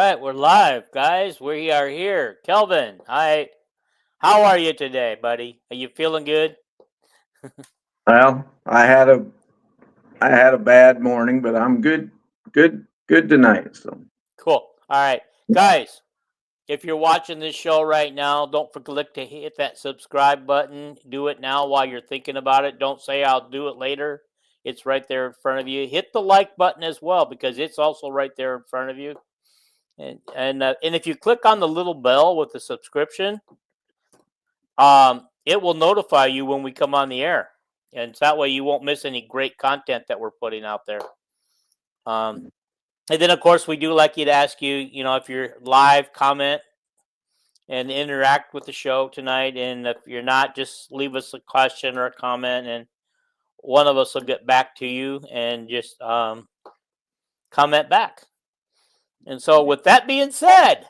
right, we're live, guys. We are here. Kelvin, hi. How are you today, buddy? Are you feeling good? Well, I had a bad morning, but I'm good tonight. So Cool. All right, guys. If you're watching this show right now, don't forget to hit that subscribe button. Do it now while you're thinking about it. Don't say I'll do it later. It's right there in front of you. Hit the like button as well because it's also right there in front of you. And if you click on the little bell with the subscription, it will notify you when we come on the air, and that way you won't miss any great content that we're putting out there. And then, of course, we do like you to ask you, if you're live, comment and interact with the show tonight. And if you're not, just leave us a question or a comment, and one of us will get back to you and just comment back. And so, with that being said,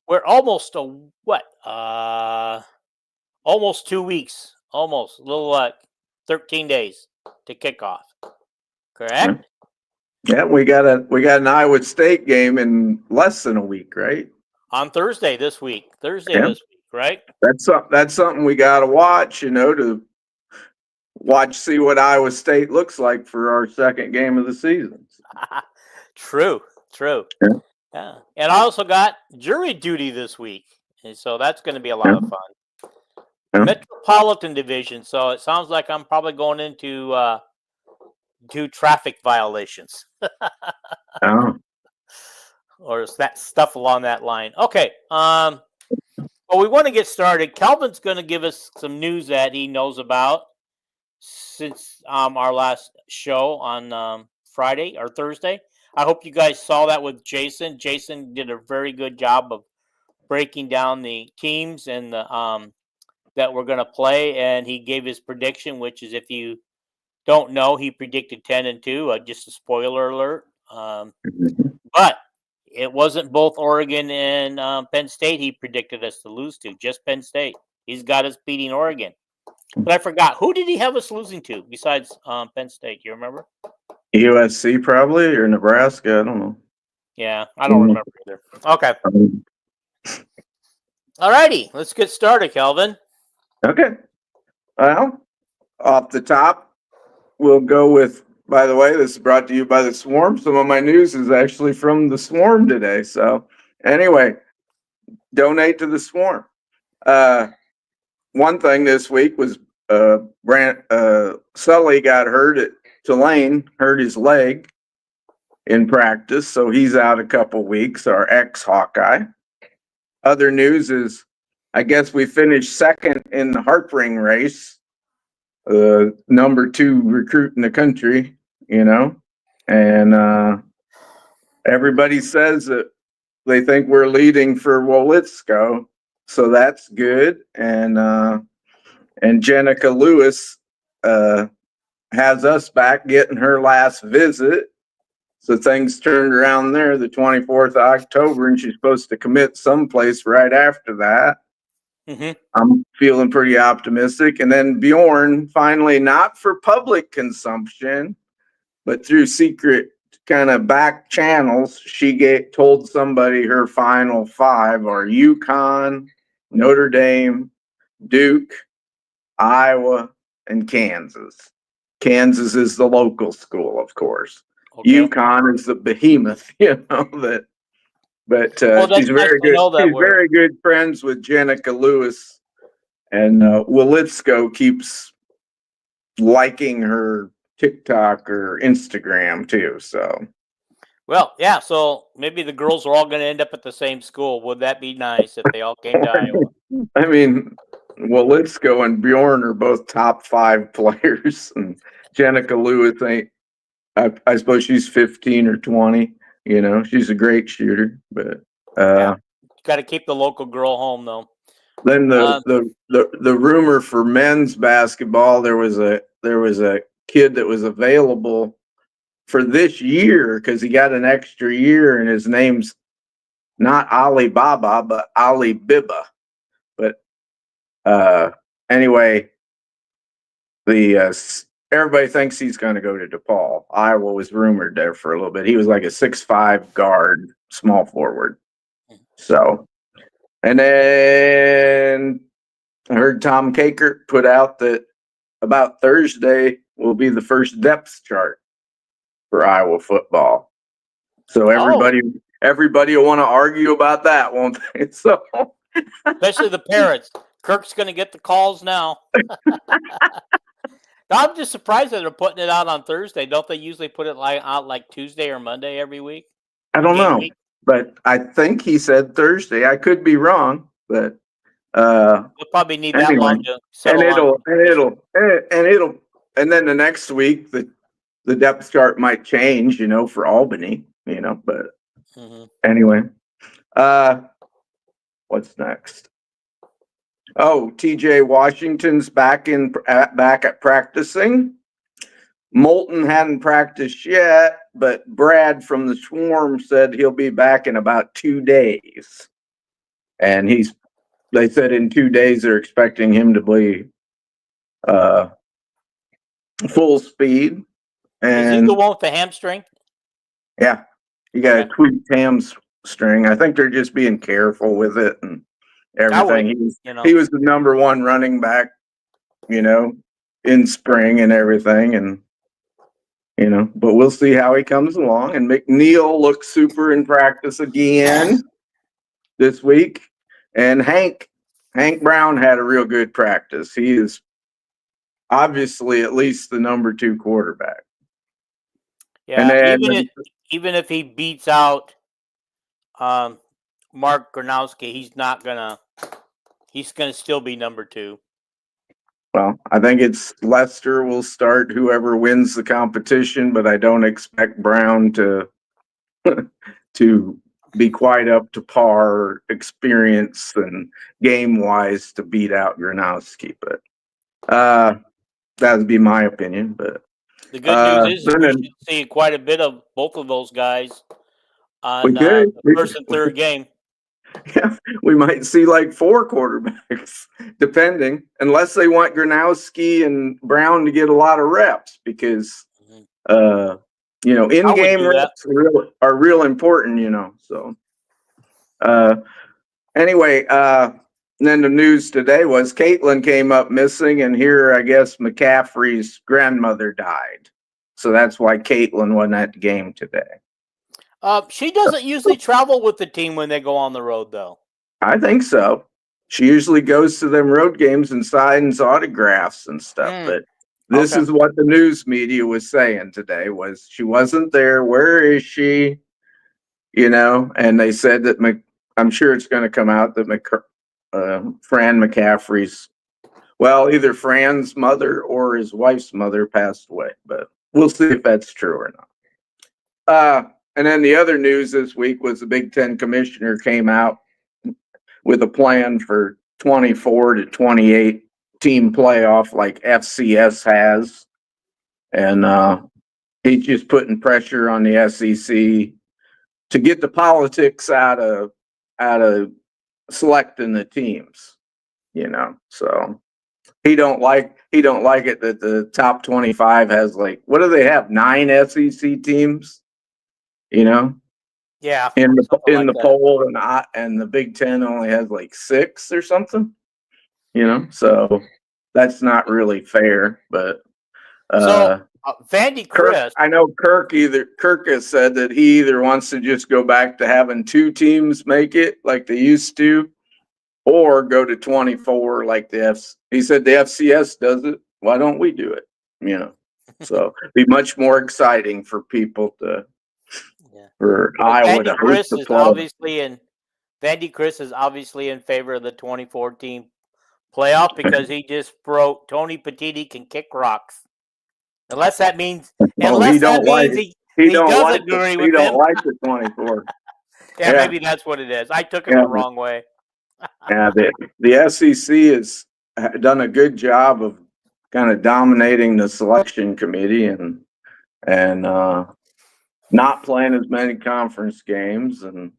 we're almost almost 2 weeks, almost a little like 13 days to kick off. Correct? yeah, we got an Iowa State game in less than a week, right? On Thursday this week. Right? That's something we got to watch, to see what Iowa State looks like for our second game of the season. True. Yeah. Yeah. And I also got jury duty this week. And so that's going to be a lot of fun. Yeah. Metropolitan Division. So it sounds like I'm probably going into do traffic violations. Oh. Or that stuff along that line. Okay. Well, we want to get started. Calvin's going to give us some news that he knows about since our last show on Friday or Thursday. I hope you guys saw that with Jason. Jason did a very good job of breaking down the teams and the that we're going to play, and he gave his prediction, which is, if you don't know, he predicted 10-2. Just a spoiler alert. But it wasn't both Oregon and Penn State he predicted us to lose to, just Penn State. He's got us beating Oregon. But I forgot, who did he have us losing to besides Penn State? You remember? USC probably, or Nebraska. I don't know. Yeah, I don't remember either. Okay. All righty, let's get started, Kelvin. Okay. Well, off the top, we'll go with, by the way, this is brought to you by the Swarm. Some of my news is actually from the Swarm today. So anyway, donate to the Swarm. One thing this week was Sully got hurt at Tulane, hurt his leg in practice, so he's out a couple weeks, our ex-Hawkeye. Other news is, I guess we finished second in the Harpring race, number 2 recruit in the country, and everybody says that they think we're leading for Wolitsko, so that's good. And Jenica Lewis has us back getting her last visit. So things turned around there the 24th of October, and she's supposed to commit someplace right after that. Mm-hmm. I'm feeling pretty optimistic. And then Bjorn, finally, not for public consumption, but through secret kind of back channels, she told somebody her final 5 are UConn, Notre Dame, Duke, Iowa, and Kansas. Kansas is the local school, of course. Okay. UConn is the behemoth, but she's very good. She's very good friends with Jenica Lewis, and Wolitsko keeps liking her TikTok or Instagram too. So, well, yeah. So maybe the girls are all going to end up at the same school. Would that be nice if they all came to Iowa? I mean, Wolitsko and Bjorn are both top 5 players, and Jenica Lewis ain't. I suppose she's 15 or 20. She's a great shooter, but got to keep the local girl home, though. Then the rumor for men's basketball, there was a kid that was available for this year because he got an extra year, and his name's not Alibaba but Ali Biba. But anyway, everybody thinks he's going to go to DePaul. Iowa was rumored there for a little bit. He was like a 6'5" guard, small forward. So, and then I heard Tom Kakert put out that about Thursday will be the first depth chart for Iowa football. So everybody will want to argue about that, won't they? So especially the parents. Kirk's going to get the calls now. I'm just surprised that they're putting it out on Thursday. Don't they usually put it out like Tuesday or Monday every week? I don't know, but I think he said Thursday. I could be wrong, but we'll probably need that long to settle and then the next week the depth chart might change, for Albany, but anyway. What's next? Oh, TJ Washington's back at practicing. Moulton hadn't practiced yet, but Brad from the Swarm said he'll be back in about 2 days. And they said in 2 days they're expecting him to be full speed. And is he the one with the hamstring? Yeah, he got a tweaked hamstring. I think they're just being careful with it and everything. He was the number one running back, in spring and everything, and but we'll see how he comes along. And McNeil looks super in practice again this week. And Hank Brown had a real good practice. He is obviously at least the number 2 quarterback. Yeah, and then, even if he beats out Mark Gronowski, he's gonna still be number 2. Well, I think it's Lester will start whoever wins the competition, but I don't expect Brown to be quite up to par experience and game wise to beat out Gronowski. But that would be my opinion. But the good news is we should see quite a bit of both of those guys on the first and third game. Yeah, we might see like 4 quarterbacks, depending, unless they want Gronowski and Brown to get a lot of reps, because in-game reps are real important, So anyway, then the news today was Caitlin came up missing, and here I guess McCaffrey's grandmother died, so that's why Caitlin wasn't at the game today. She doesn't usually travel with the team when they go on the road, though. I think so. She usually goes to them road games and signs autographs and stuff. But this is what the news media was saying today: was she wasn't there. Where is she? And they said that I'm sure it's going to come out that Fran McCaffrey's, either Fran's mother or his wife's mother passed away. But we'll see if that's true or not. And then the other news this week was the Big Ten commissioner came out with a plan for 24 to 28 team playoff like FCS has. And he's just putting pressure on the SEC to get the politics out of selecting the teams, So he don't like it that the top 25 has what do they have? 9 SEC teams? Yeah, in the poll, and the Big Ten only has 6 or something, so that's not really fair. But Vandy Chris, I know Kirk has said that he either wants to just go back to having 2 teams make it like they used to, or go to 24 like he said the FCS does it. Why don't we do it? So it'd be much more exciting for people to. For Iowa to host the club. Vandy Chris is obviously in favor of the 2014 playoff because he just broke Tony Petitti can kick rocks. Unless that means he doesn't agree with him. He don't like the 24. Yeah, maybe that's what it is. I took it the wrong way. Yeah, the SEC has done a good job of kind of dominating the selection committee and not playing as many conference games, and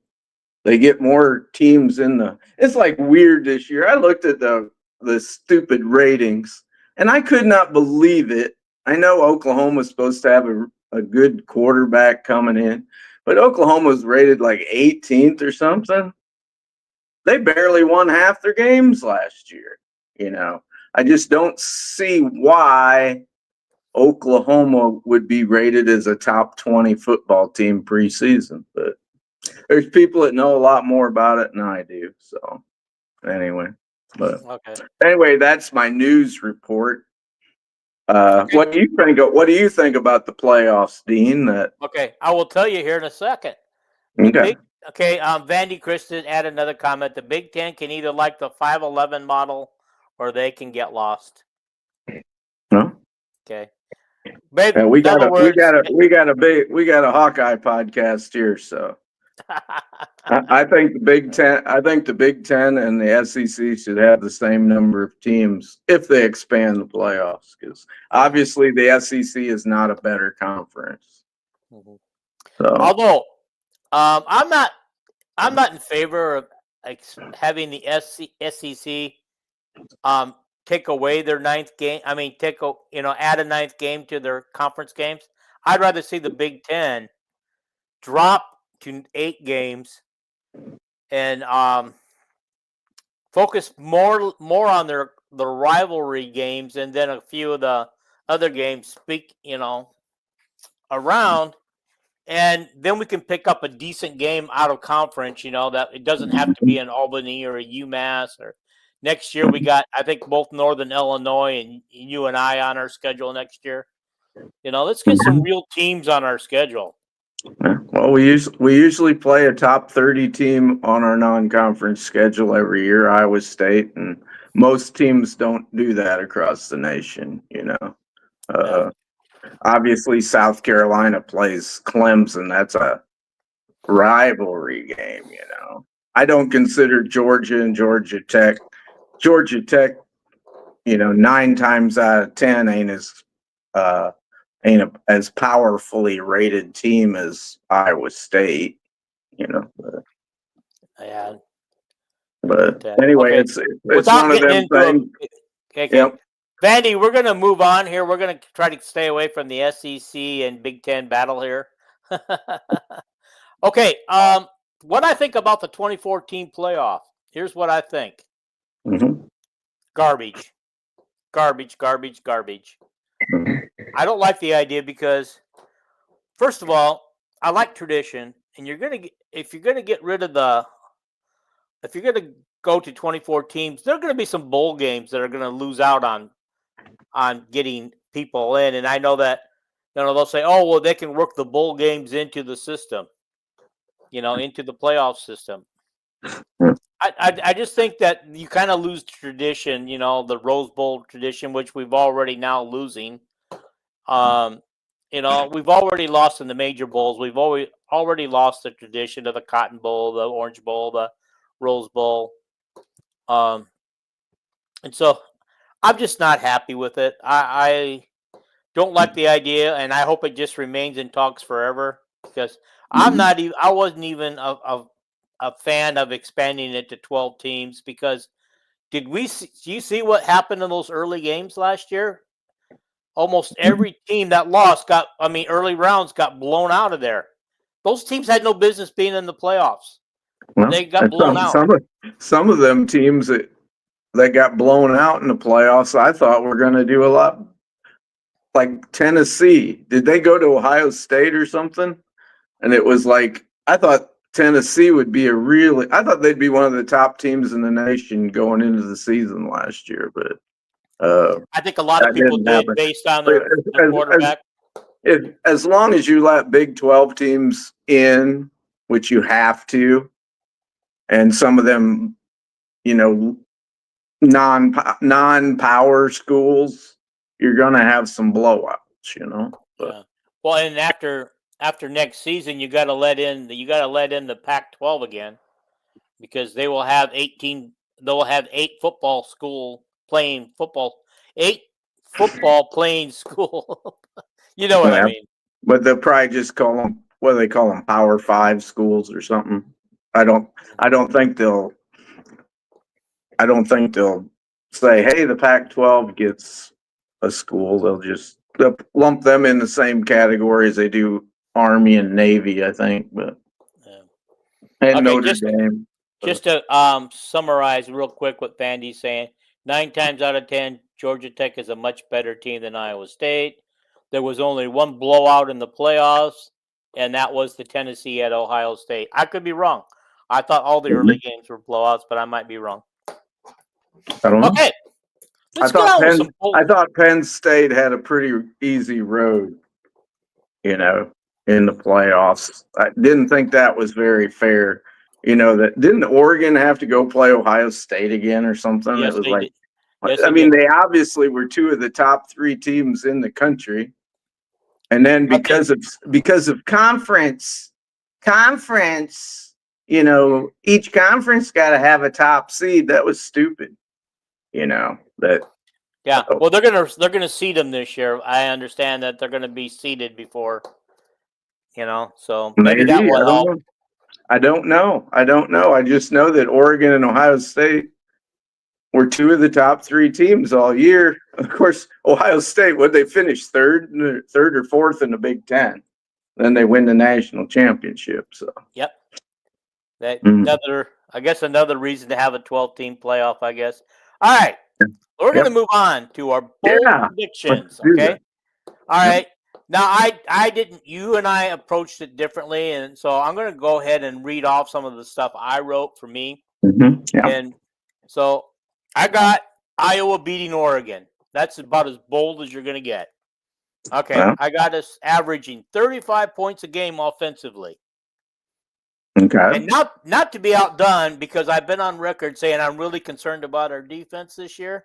they get more teams it's weird this year. I looked at the stupid ratings and I could not believe it. I know Oklahoma's supposed to have a good quarterback coming in, but Oklahoma was rated like 18th or something. They barely won half their games last year. I just don't see why Oklahoma would be rated as a top 20 football team preseason, but there's people that know a lot more about it than I do. So anyway, that's my news report. Okay. What do you think? What do you think about the playoffs, Dean? Okay, I will tell you here in a second. Vandy Kristen add another comment. The Big Ten can either like the 5-11 model or they can get lost. No. Okay. Babe, we got a Hawkeye podcast here, so I think the Big Ten. I think the Big Ten and the SEC should have the same number of teams if they expand the playoffs, because obviously the SEC is not a better conference. Mm-hmm. So, although I'm not in favor of having the SEC take away their ninth game. I mean, add a ninth game to their conference games. I'd rather see the Big Ten drop to 8 games and focus more on the rivalry games, and then a few of the other games around, and then we can pick up a decent game out of conference. That it doesn't have to be an Albany or a UMass. Or next year we got, I think, both Northern Illinois and UNI on our schedule next year. Let's get some real teams on our schedule. Well, we usually play a top 30 team on our non-conference schedule every year, Iowa State, and most teams don't do that across the nation. Obviously South Carolina plays Clemson. That's a rivalry game. I don't consider Georgia and Georgia Tech. 9 times out of 10 ain't as powerfully rated team as Iowa State, But anyway, it's one of them things. Okay. Yep. Vandy, we're going to move on here. We're going to try to stay away from the SEC and Big Ten battle here. Okay. What I think about the 2014 playoff? Here's what I think. Mm-hmm. Garbage. Mm-hmm. I don't like the idea because, first of all, I like tradition, and if you're gonna go to 24 teams, there are gonna be some bowl games that are gonna lose out on getting people in, and I know that they'll say, oh well, they can work the bowl games into the system, into the playoff system. I just think that you kind of lose tradition, the Rose Bowl tradition, which we've already now losing. We've already lost in the major bowls. We've already lost the tradition of the Cotton Bowl, the Orange Bowl, the Rose Bowl. And so I'm just not happy with it. I don't like the idea, and I hope it just remains in talks forever, because I wasn't even a fan of expanding it to 12 teams, because do you see what happened in those early games last year? Almost every team that lost early rounds got blown out of there. Those teams had no business being in the playoffs. Well, they got blown out. Some of them teams that got blown out in the playoffs, I thought were going to do a lot. Like Tennessee, did they go to Ohio State or something? And it was like, I thought Tennessee would be I thought they'd be one of the top teams in the nation going into the season last year, but I think a lot of people did based on their quarterback. As long as you let Big 12 teams in, which you have to, and some of them, non-power schools, you're going to have some blowouts, But, yeah. Well, and after next season, you got to let in the Pac-12 again, because they will have 18. They'll have 8 football playing school. You know what I mean? But they'll probably just call them, what do they call them, Power 5 schools or something. I don't think they'll say, hey, the Pac-12 gets a school. They'll lump them in the same category as they do Army and Navy, I think, but and Okay, Notre Dame. Just to summarize real quick what Vandy's saying, 9 times out of 10, Georgia Tech is a much better team than Iowa State. There was only one blowout in the playoffs, and that was the Tennessee at Ohio State. I could be wrong. I thought all the early games were blowouts, but I might be wrong. I don't know. Okay, I thought Penn State had a pretty easy road, in the playoffs. I didn't think that was very fair. That didn't Oregon have to go play Ohio State again or something? Yes, It was they like, did. Yes, I mean, they obviously were two of the top 3 teams in the country. And then because of conference, each conference got to have a top seed. That was stupid. That. Yeah, well, they're gonna seed them this year. I understand that they're gonna be seeded before, so maybe that will help. I don't know. I just know that Oregon and Ohio State were 2 of the top 3 teams all year. Of course, Ohio State, would they finish third or fourth in the Big Ten? Then they win the national championship. So. Yep. Another reason to have a 12-team playoff, I guess. All right. We're going to move on to our bold predictions. Okay. All right. Now, you and I approached it differently. And so I'm going to go ahead and read off some of the stuff I wrote for me. Mm-hmm. Yeah. And so I got Iowa beating Oregon. That's about as bold as you're going to get. Okay. Well, I got us averaging 35 points a game offensively. Okay. And not to be outdone, because I've been on record saying I'm really concerned about our defense this year.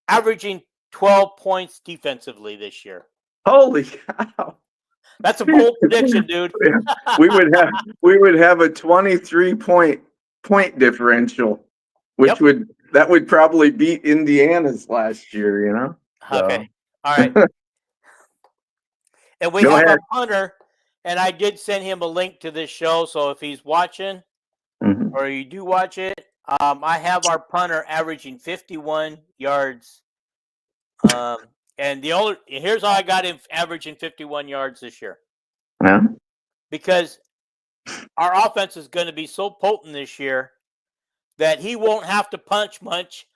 Averaging 12 points defensively this year. Holy cow. That's a bold prediction, dude. we would have a 23 point differential, which would probably beat Indiana's last year, So. Okay. All right. And we have our punter, and I did send him a link to this show, so if he's watching or you do watch it, I have our punter averaging 51 yards. And here's how I got him averaging 51 yards this year. Yeah. Because our offense is going to be so potent this year that he won't have to pump much,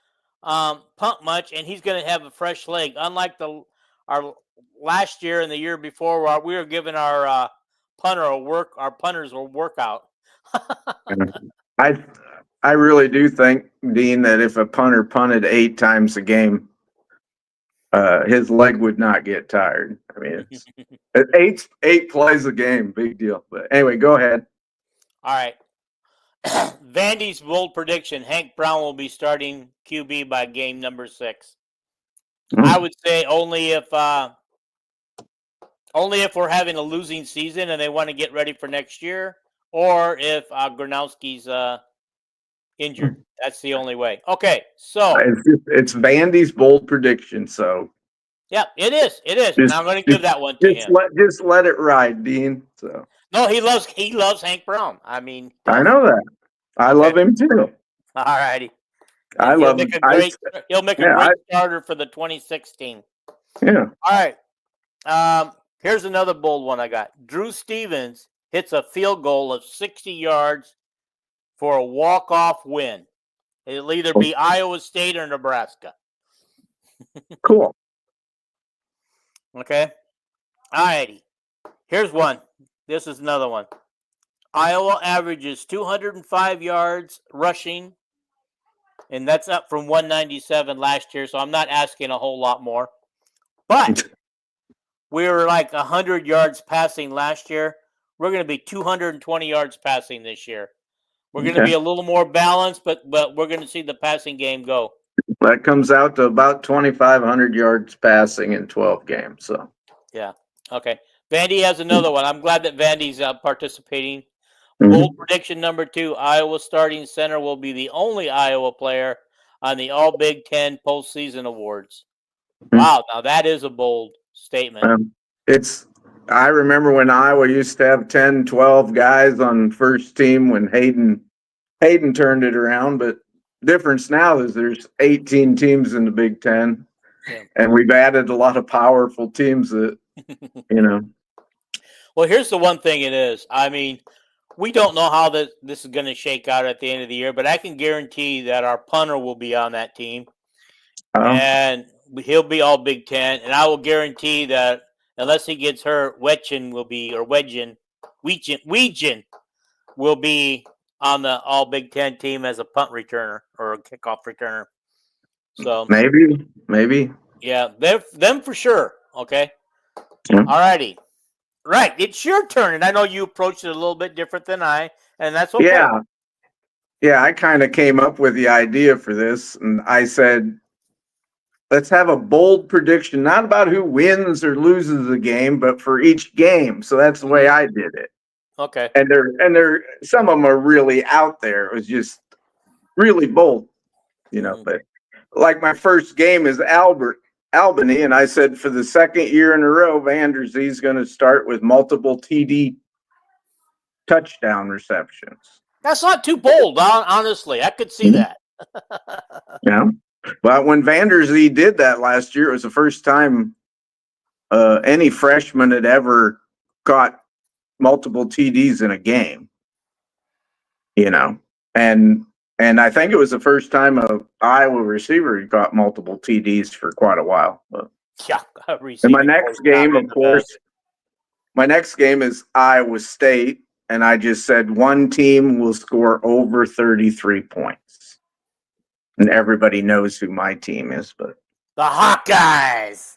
and he's going to have a fresh leg. Unlike our last year and the year before, where we were giving our punters a workout. I really do think, Dean, that if a punter punted 8 times a game, his leg would not get tired. I mean, it's 8 plays a game, big deal. But anyway, go ahead. All right. Vandy's bold prediction: Hank Brown will be starting QB by game number 6. I would say only if we're having a losing season and they want to get ready for next year, or if Gronowski's injured. That's the only way. Okay, so it's Vandy's bold prediction. So yeah, it is. And I'm going to give that one to him. Just let it ride, Dean. So no, he loves Hank Brown. I mean, I know that. I love him too. All righty. He'll make a great starter for the 2016. Yeah. All right. Here's another bold one I got. Drew Stevens hits a field goal of 60 yards for a walk-off win. It'll either be Iowa State or Nebraska. Cool. Okay. All righty. Here's one. This is another one. Iowa averages 205 yards rushing, and that's up from 197 last year, so I'm not asking a whole lot more. But we were like 100 yards passing last year. We're going to be 220 yards passing this year. We're going to be a little more balanced, but we're going to see the passing game go. That comes out to about 2,500 yards passing in 12 games. So yeah, okay. Vandy has another one. I'm glad that Vandy's participating. Bold prediction number 2: Iowa starting center will be the only Iowa player on the All Big Ten postseason awards. Wow, now that is a bold statement. I remember when Iowa used to have 10, 12 guys on first team when Hayden turned it around, but difference now is there's 18 teams in the Big Ten, and we've added a lot of powerful teams that, Well, here's the one thing it is. I mean, we don't know how this is going to shake out at the end of the year, but I can guarantee that our punter will be on that team, and he'll be all Big Ten. And I will guarantee that unless he gets hurt, Weigin will be on the all Big Ten team as a punt returner or a kickoff returner. So maybe. Yeah, them for sure. Okay. Yeah. All righty. Right. It's your turn. And I know you approached it a little bit different than I, and that's okay. Yeah. Yeah, I kind of came up with the idea for this, and I said, let's have a bold prediction, not about who wins or loses the game, but for each game. So that's the way I did it. Okay. And they're some of them are really out there. It was just really bold, But like my first game is Albany, and I said for the second year in a row, Vanderzee's going to start with multiple TD touchdown receptions. That's not too bold, honestly. I could see that. Yeah. But when Vanderzee did that last year, it was the first time any freshman had ever got multiple TDs in a game. And I think it was the first time a Iowa receiver had got multiple TDs for quite a while. But, yeah. and my next game, of course, my next game is Iowa State. And I just said one team will score over 33 points. And everybody knows who my team is, but the Hawkeyes.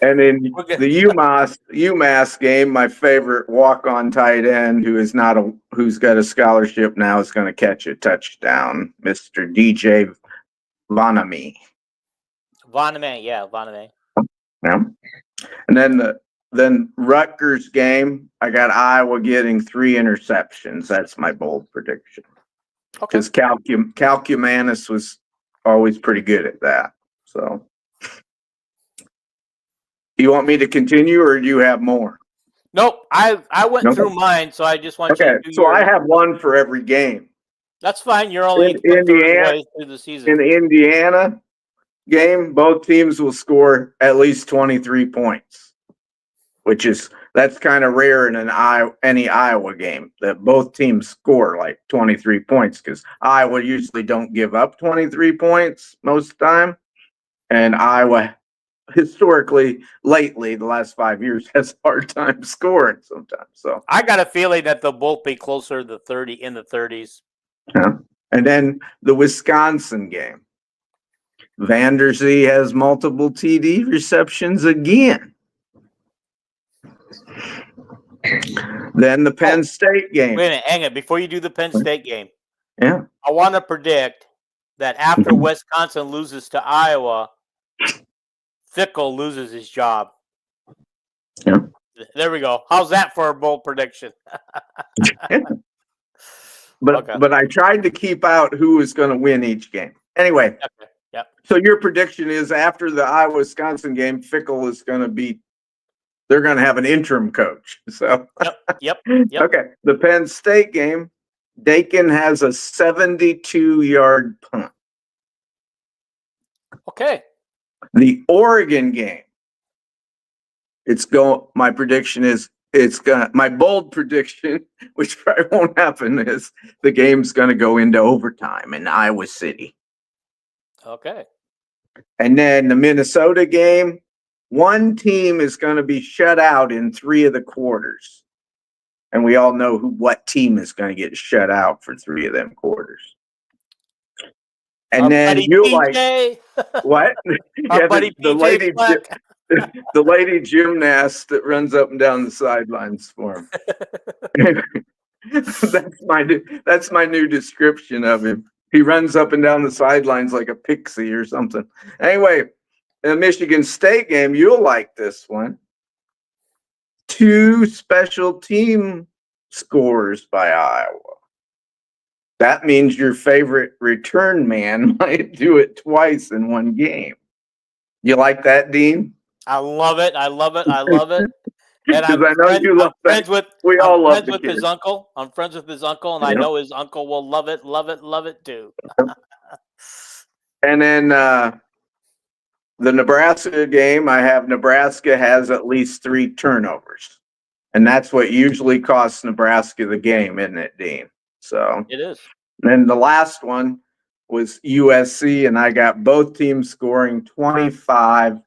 And in the UMass game, my favorite walk-on tight end, who's got a scholarship now, is going to catch a touchdown, Mr. DJ Vonami. Vonami, yeah, Vonami. Yeah. And then Rutgers game, I got Iowa getting 3 interceptions. That's my bold prediction. Okay. Because Calcumanis was always pretty good at that. So, you want me to continue, or do you have more? Nope. I went through mine, so I just want you to do so I have one for every game. That's fine. You're only Indiana through the season. In the Indiana game, both teams will score at least 23 points, that's kind of rare in any Iowa game that both teams score like 23 points, because Iowa usually don't give up 23 points most of the time, and Iowa historically lately the last 5 years has a hard time scoring sometimes. So I got a feeling that they'll both be closer to 30 in the 30s. Yeah. And then the Wisconsin game, Vanderzee has multiple TD receptions again. Then the Penn State game. Wait a minute, hang it. Before you do the Penn State game, yeah, I want to predict that after Wisconsin loses to Iowa, Fickle loses his job. Yeah. There we go. How's that for a bold prediction? But I tried to keep out who was going to win each game. Anyway, okay. Yep. So your prediction is after the Iowa-Wisconsin game, Fickle is going to be. They're going to have an interim coach. So. Yep. Okay. The Penn State game, Dakin has a 72-yard punt. Okay. The Oregon game, my prediction is my bold prediction, which probably won't happen, is the game's going to go into overtime in Iowa City. Okay. And then the Minnesota game, one team is going to be shut out in 3 of the quarters. And we all know what team is going to get shut out for 3 of them quarters. And then you like what? Our buddy the lady gymnast that runs up and down the sidelines for him. That's my new description of him. He runs up and down the sidelines like a pixie or something. Anyway, in the Michigan State game, you'll like this one. 2 special team scores by Iowa. That means your favorite return man might do it twice in one game. You like that, Dean? I love it. And I know you love that. We all love it. His uncle. I'm friends with his uncle, and I know his uncle will love it too. And then the Nebraska game, I have Nebraska has at least 3 turnovers. And that's what usually costs Nebraska the game, isn't it, Dean? So It is. then the last one was USC, and I got both teams scoring 25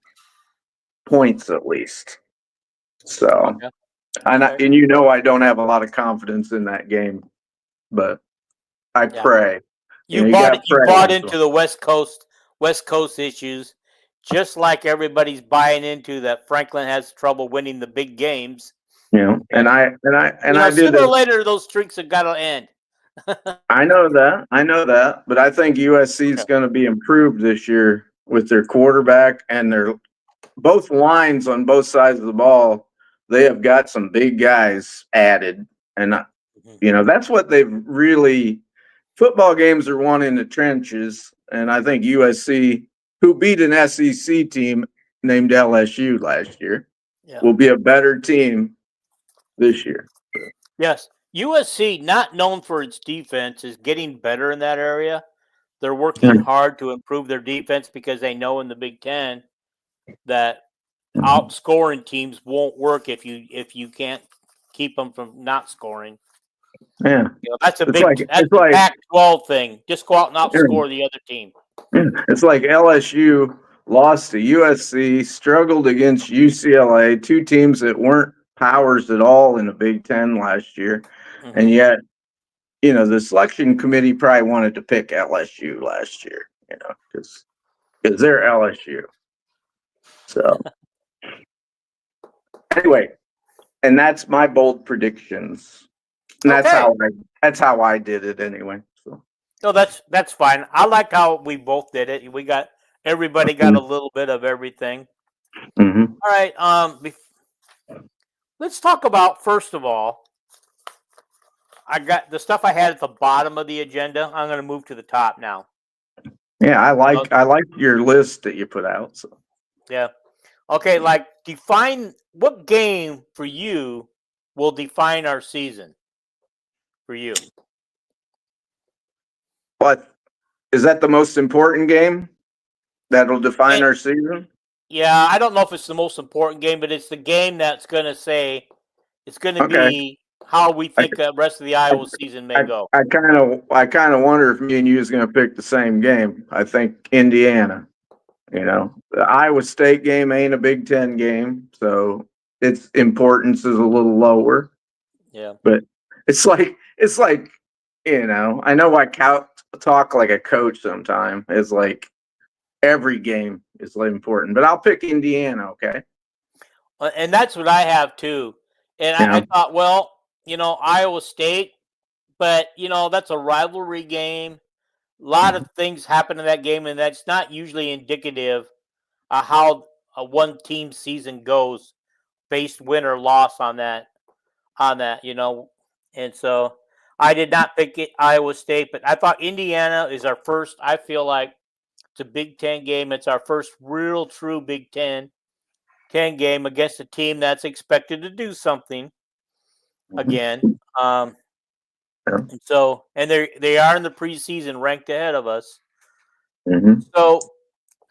points at least. So, Okay. and Okay. you know I don't have a lot of confidence in that game, but I pray. You know, bought gotta pray. into the West Coast issues, just like everybody's buying into that Franklin has trouble winning the big games. You know, and I did sooner or later those streaks have got to end. I know that, but I think USC is going to be improved this year with their quarterback and their both lines on both sides of the ball. They have got some big guys added, and you know that's what they've really. Football games are won in the trenches, and I think USC, who beat an SEC team named LSU last year, will be a better team this year. Yes. USC, not known for its defense, is getting better in that area. They're working hard to improve their defense because they know in the Big Ten that outscoring teams won't work if you can't keep them from not scoring. Yeah, that's a Pac-12 thing. Just go out and outscore the other team. It's like LSU lost to USC, struggled against UCLA, 2 teams that weren't powers at all in the Big Ten last year, and yet, you know, the selection committee probably wanted to pick LSU last year, you know, because they're LSU. So anyway, and that's my bold predictions. And that's how I did it anyway. So no, that's fine. I like how we both did it. Everybody got a little bit of everything. Mm-hmm. All right. Let's talk about, first of all, I got the stuff I had at the bottom of the agenda. I'm going to move to the top now. Yeah, I like your list that you put out. So yeah. Okay, like define what game for you will define our season for you. What is that the most important game that'll define our season? Yeah, I don't know if it's the most important game, but it's the game that's going to say it's going to be how we think the rest of the Iowa season may go. I kind of wonder if me and you is going to pick the same game. I think Indiana. You know, the Iowa State game ain't a Big Ten game, so its importance is a little lower. Yeah, but it's like you know, I know I talk like a coach sometimes. It's like every game is important, but I'll pick Indiana. Okay, and that's what I have too. And I thought, well, you know, Iowa State, but you know, that's a rivalry game. A lot of things happen in that game, and that's not usually indicative of how a one team season goes, based win or loss on that, you know. And so I did not pick Iowa State, but I thought Indiana is our first. I feel like it's a Big Ten game. It's our first real, true Big Ten game against a team that's expected to do something again. And so, and they are in the preseason ranked ahead of us. So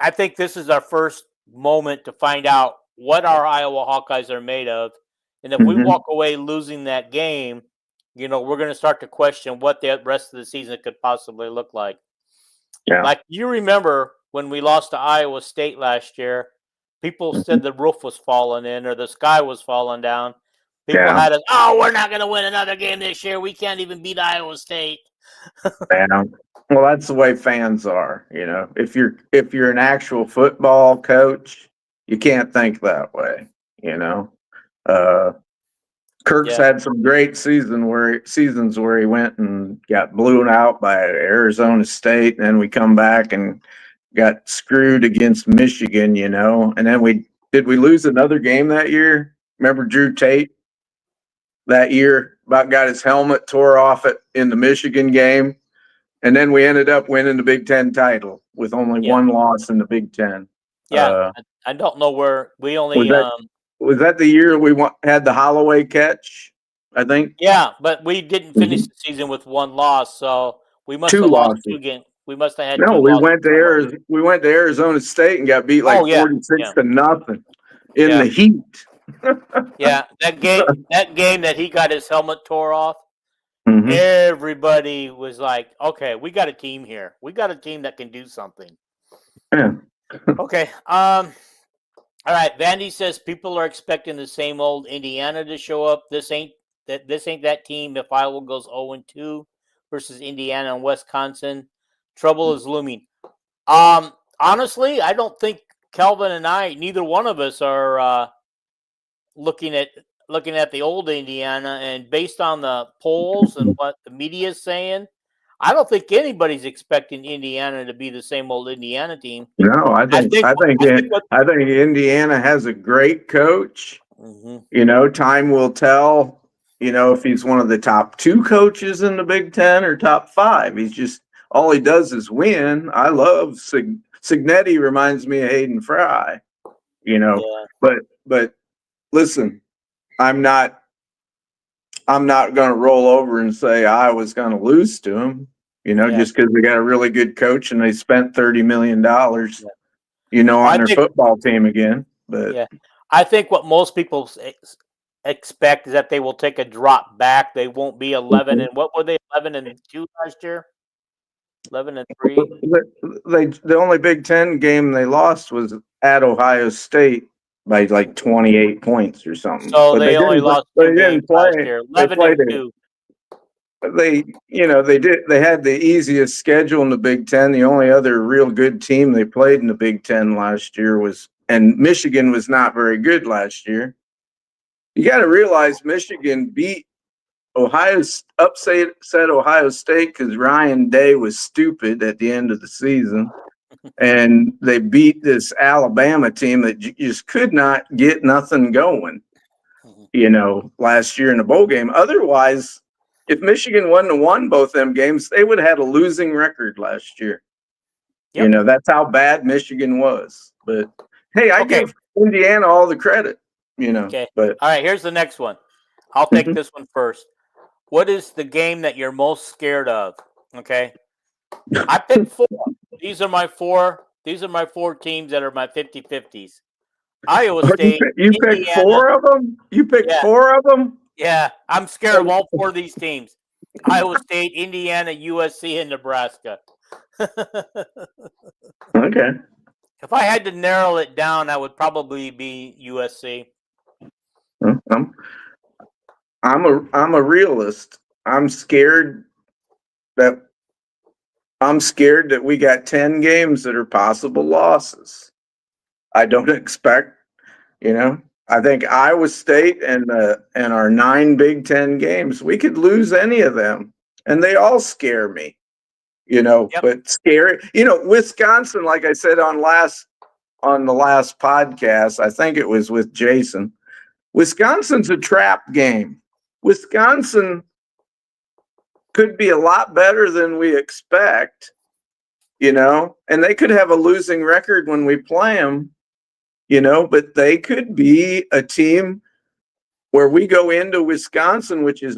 I think this is our first moment to find out what our Iowa Hawkeyes are made of. And if we walk away losing that game, you know, we're going to start to question what the rest of the season could possibly look like. Yeah. Like, you remember when we lost to Iowa State last year, people said the roof was falling in or the sky was falling down. People had us, we're not going to win another game this year. We can't even beat Iowa State. Well, that's the way fans are. You know, if you're an actual football coach, you can't think that way. You know, Kirk's had some great seasons where he went and got blown out by Arizona State, and then we come back and got screwed against Michigan. You know, and then we lose another game that year. Remember Drew Tate? That year, about got his helmet tore off in the Michigan game. And then we ended up winning the Big Ten title with only one loss in the Big Ten. Yeah, I don't know where we only was that the year we had the Holloway catch, I think? Yeah, but we didn't finish the season with one loss, so we must have lost 2 games. We must have had No, two losses. We went to Arizona State and got beat like Oh, yeah. 46 to nothing in Yeah. the heat. Yeah, that game that he got his helmet tore off. Mhm. Everybody was like, "Okay, we got a team here. We got a team that can do something." Yeah. Okay. All right. Vandy says people are expecting the same old Indiana to show up. This ain't that team. If Iowa goes 0-2 versus Indiana and Wisconsin, trouble is looming. Honestly, I don't think Kelvin and I, neither one of us, are looking at the old Indiana, and based on the polls and what the media is saying, I don't think anybody's expecting Indiana to be the same old Indiana team. No, I think Indiana has a great coach. Mhm. You know, time will tell, you know, if he's one of the top 2 coaches in the Big Ten or top 5. He's just, all he does is win. I love Signetti reminds me of Hayden Fry, you know, Yeah. but listen, I'm not going to roll over and say I was going to lose to him, you know, just because they got a really good coach and they spent $30 million, you know, on their football team again. But yeah, I think what most people expect is that they will take a drop back. They won't be 11 and what were they, 11-2 last year? 11-3. The only Big Ten game they lost was at Ohio State by like 28 points or something. So But they only lost 2 games last year. 11-2. They had the easiest schedule in the Big Ten. The only other real good team they played in the Big Ten last year and Michigan was not very good last year. You got to realize Michigan beat upset Ohio State because Ryan Day was stupid at the end of the season. And they beat this Alabama team that just could not get nothing going, you know, last year in the bowl game. Otherwise, if Michigan wouldn't have won both them games, they would have had a losing record last year. Yep. You know, that's how bad Michigan was. But hey, I give Indiana all the credit, you know. Okay. But all right, here's the next one. I'll take this one first. What is the game that you're most scared of? Okay. I picked 4. These are my 4 teams that are my 50-50s. Iowa State. You picked 4 of them? You picked 4 of them? Yeah, I'm scared of all 4 of these teams. Iowa State, Indiana, USC, and Nebraska. Okay. If I had to narrow it down, I would probably be USC. I'm a realist. I'm scared that we got 10 games that are possible losses. I don't expect, you know, I think Iowa State and our 9 Big Ten games, we could lose any of them, and they all scare me, you know. But scary, you know, Wisconsin, like I said on the last podcast, I think it was with Jason. Wisconsin's a trap game. Wisconsin could be a lot better than we expect, you know, and they could have a losing record when we play them, you know, but they could be a team where we go into Wisconsin, which is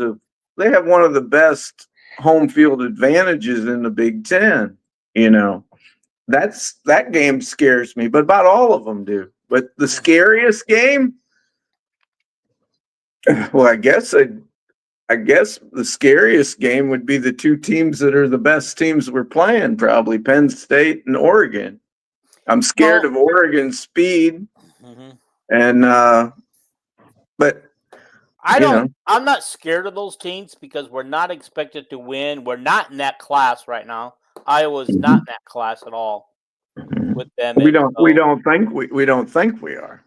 they have one of the best home field advantages in the Big Ten, you know. That game scares me, but about all of them do. But the scariest game, well, I guess the scariest game would be the 2 teams that are the best teams we're playing, probably Penn State and Oregon. I'm scared of Oregon's speed, and but I'm not scared of those teams because we're not expected to win. We're not in that class right now. Iowa's not in that class at all with them. We don't think we are.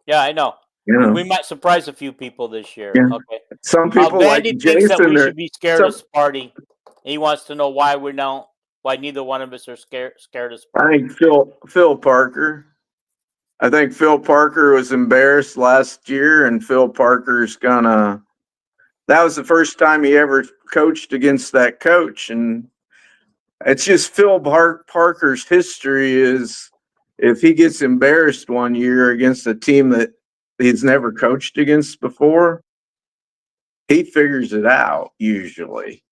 Yeah, I know. You know. We might surprise a few people this year. Yeah. Okay. Some people like Vandy Jason thinks that we should be scared of Sparty. He wants to know why neither one of us are scared of Sparty. I think Phil Parker. I think Phil Parker was embarrassed last year, and Phil Parker's that was the first time he ever coached against that coach. And it's just Phil Parker's history is if he gets embarrassed one year against a team that he's never coached against before, he figures it out usually,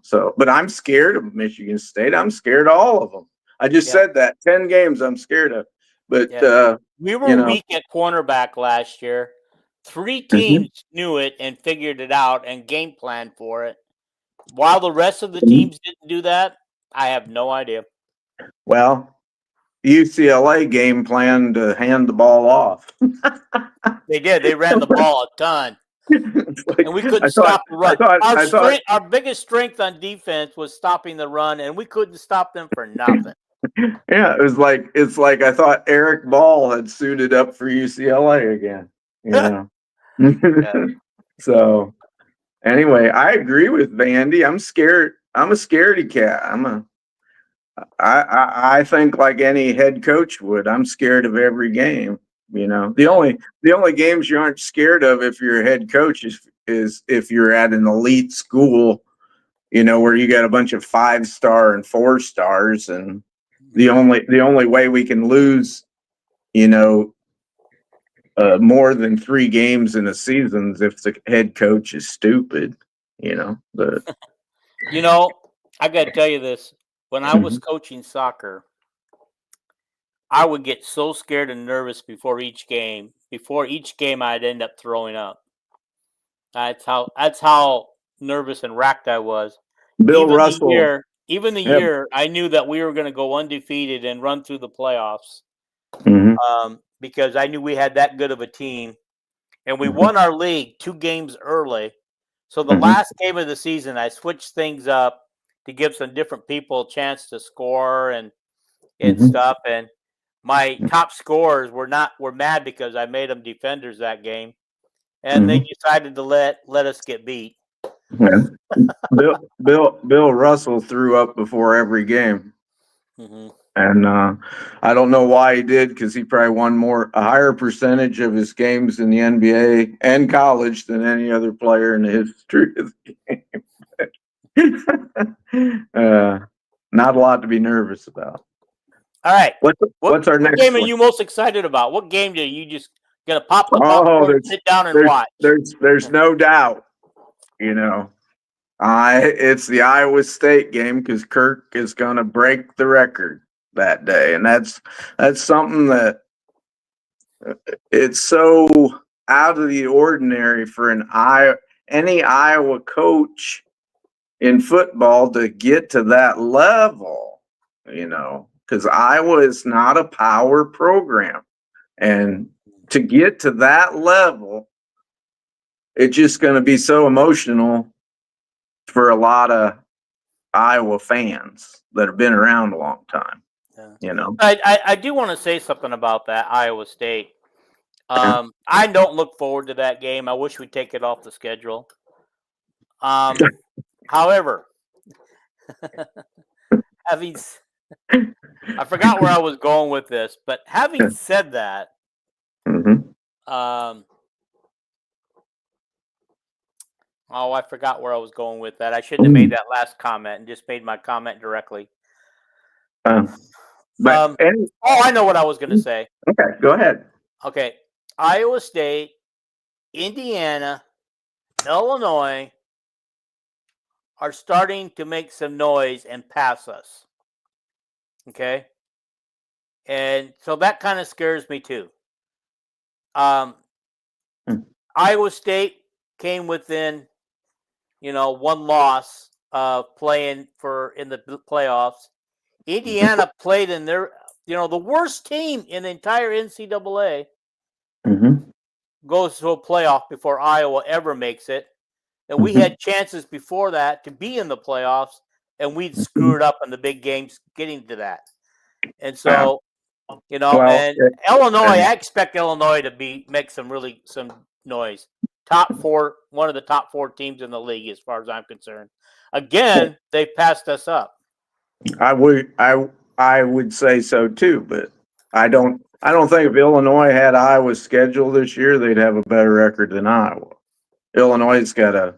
So, but I'm scared of Michigan State. I'm scared of all of them. I just Yeah. said that 10 games I'm scared of, but we were weak at cornerback last year. 3 teams knew it and figured it out and game planned for it. While the rest of the teams didn't do that, I have no idea. Well, UCLA game planned to hand the ball off. They did. They ran the ball a ton. And we couldn't stop the run. Our biggest strength on defense was stopping the run, and we couldn't stop them for nothing. Yeah, it's like I thought Eric Ball had suited up for UCLA again. So anyway, I agree with Vandy. I'm scared. I'm a scaredy cat. I think like any head coach would. I'm scared of every game. The only games you aren't scared of if you're a head coach is if you're at an elite school, where you got a bunch of 5-star and 4-stars, and the only way we can lose, more than 3 games in a season is if the head coach is stupid. But I got to tell you this. When I was coaching soccer, I would get so scared and nervous before each game. Before each game, I'd end up throwing up. That's how nervous and racked I was. Bill Russell. Even the year I knew that we were going to go undefeated and run through the playoffs, because I knew we had that good of a team, and we won our league 2 games early. So the last game of the season, I switched things up to give some different people a chance to score and stuff. And my top scorers were mad because I made them defenders that game, and they decided to let us get beat. Yeah. Bill Russell threw up before every game, and I don't know why he did, because he probably won a higher percentage of his games in the NBA and college than any other player in the history of the game. Not a lot to be nervous about. All right. What's our next game one? are you most excited about? What game do you just gonna pop the popcorn, sit down and watch? There's no doubt. It's the Iowa State game, because Kirk is going to break the record that day, and that's something that it's so out of the ordinary for any Iowa coach in football to get to that level, because Iowa is not a power program, and to get to that level, it's just going to be so emotional for a lot of Iowa fans that have been around a long time. I do want to say something about that Iowa State. I don't look forward to that game. I wish we'd take it off the schedule. However, I forgot where I was going with this, but having said that, I forgot where I was going with that. I shouldn't have made that last comment and just made my comment directly. I know what I was going to say. Okay, go ahead. Okay, Iowa State, Indiana, Illinois are starting to make some noise and pass us. Okay? And so that kind of scares me too. Iowa State came within, 1 loss of playing in the playoffs. Indiana played in their, the worst team in the entire NCAA goes to a playoff before Iowa ever makes it. And we had chances before that to be in the playoffs, and we'd screwed up in the big games getting to that. And so, and Illinois, I expect Illinois to make some noise. One of the top 4 teams in the league, as far as I'm concerned. Again, they passed us up. I would say so too, but I don't think if Illinois had Iowa's schedule this year, they'd have a better record than Iowa. Illinois' got a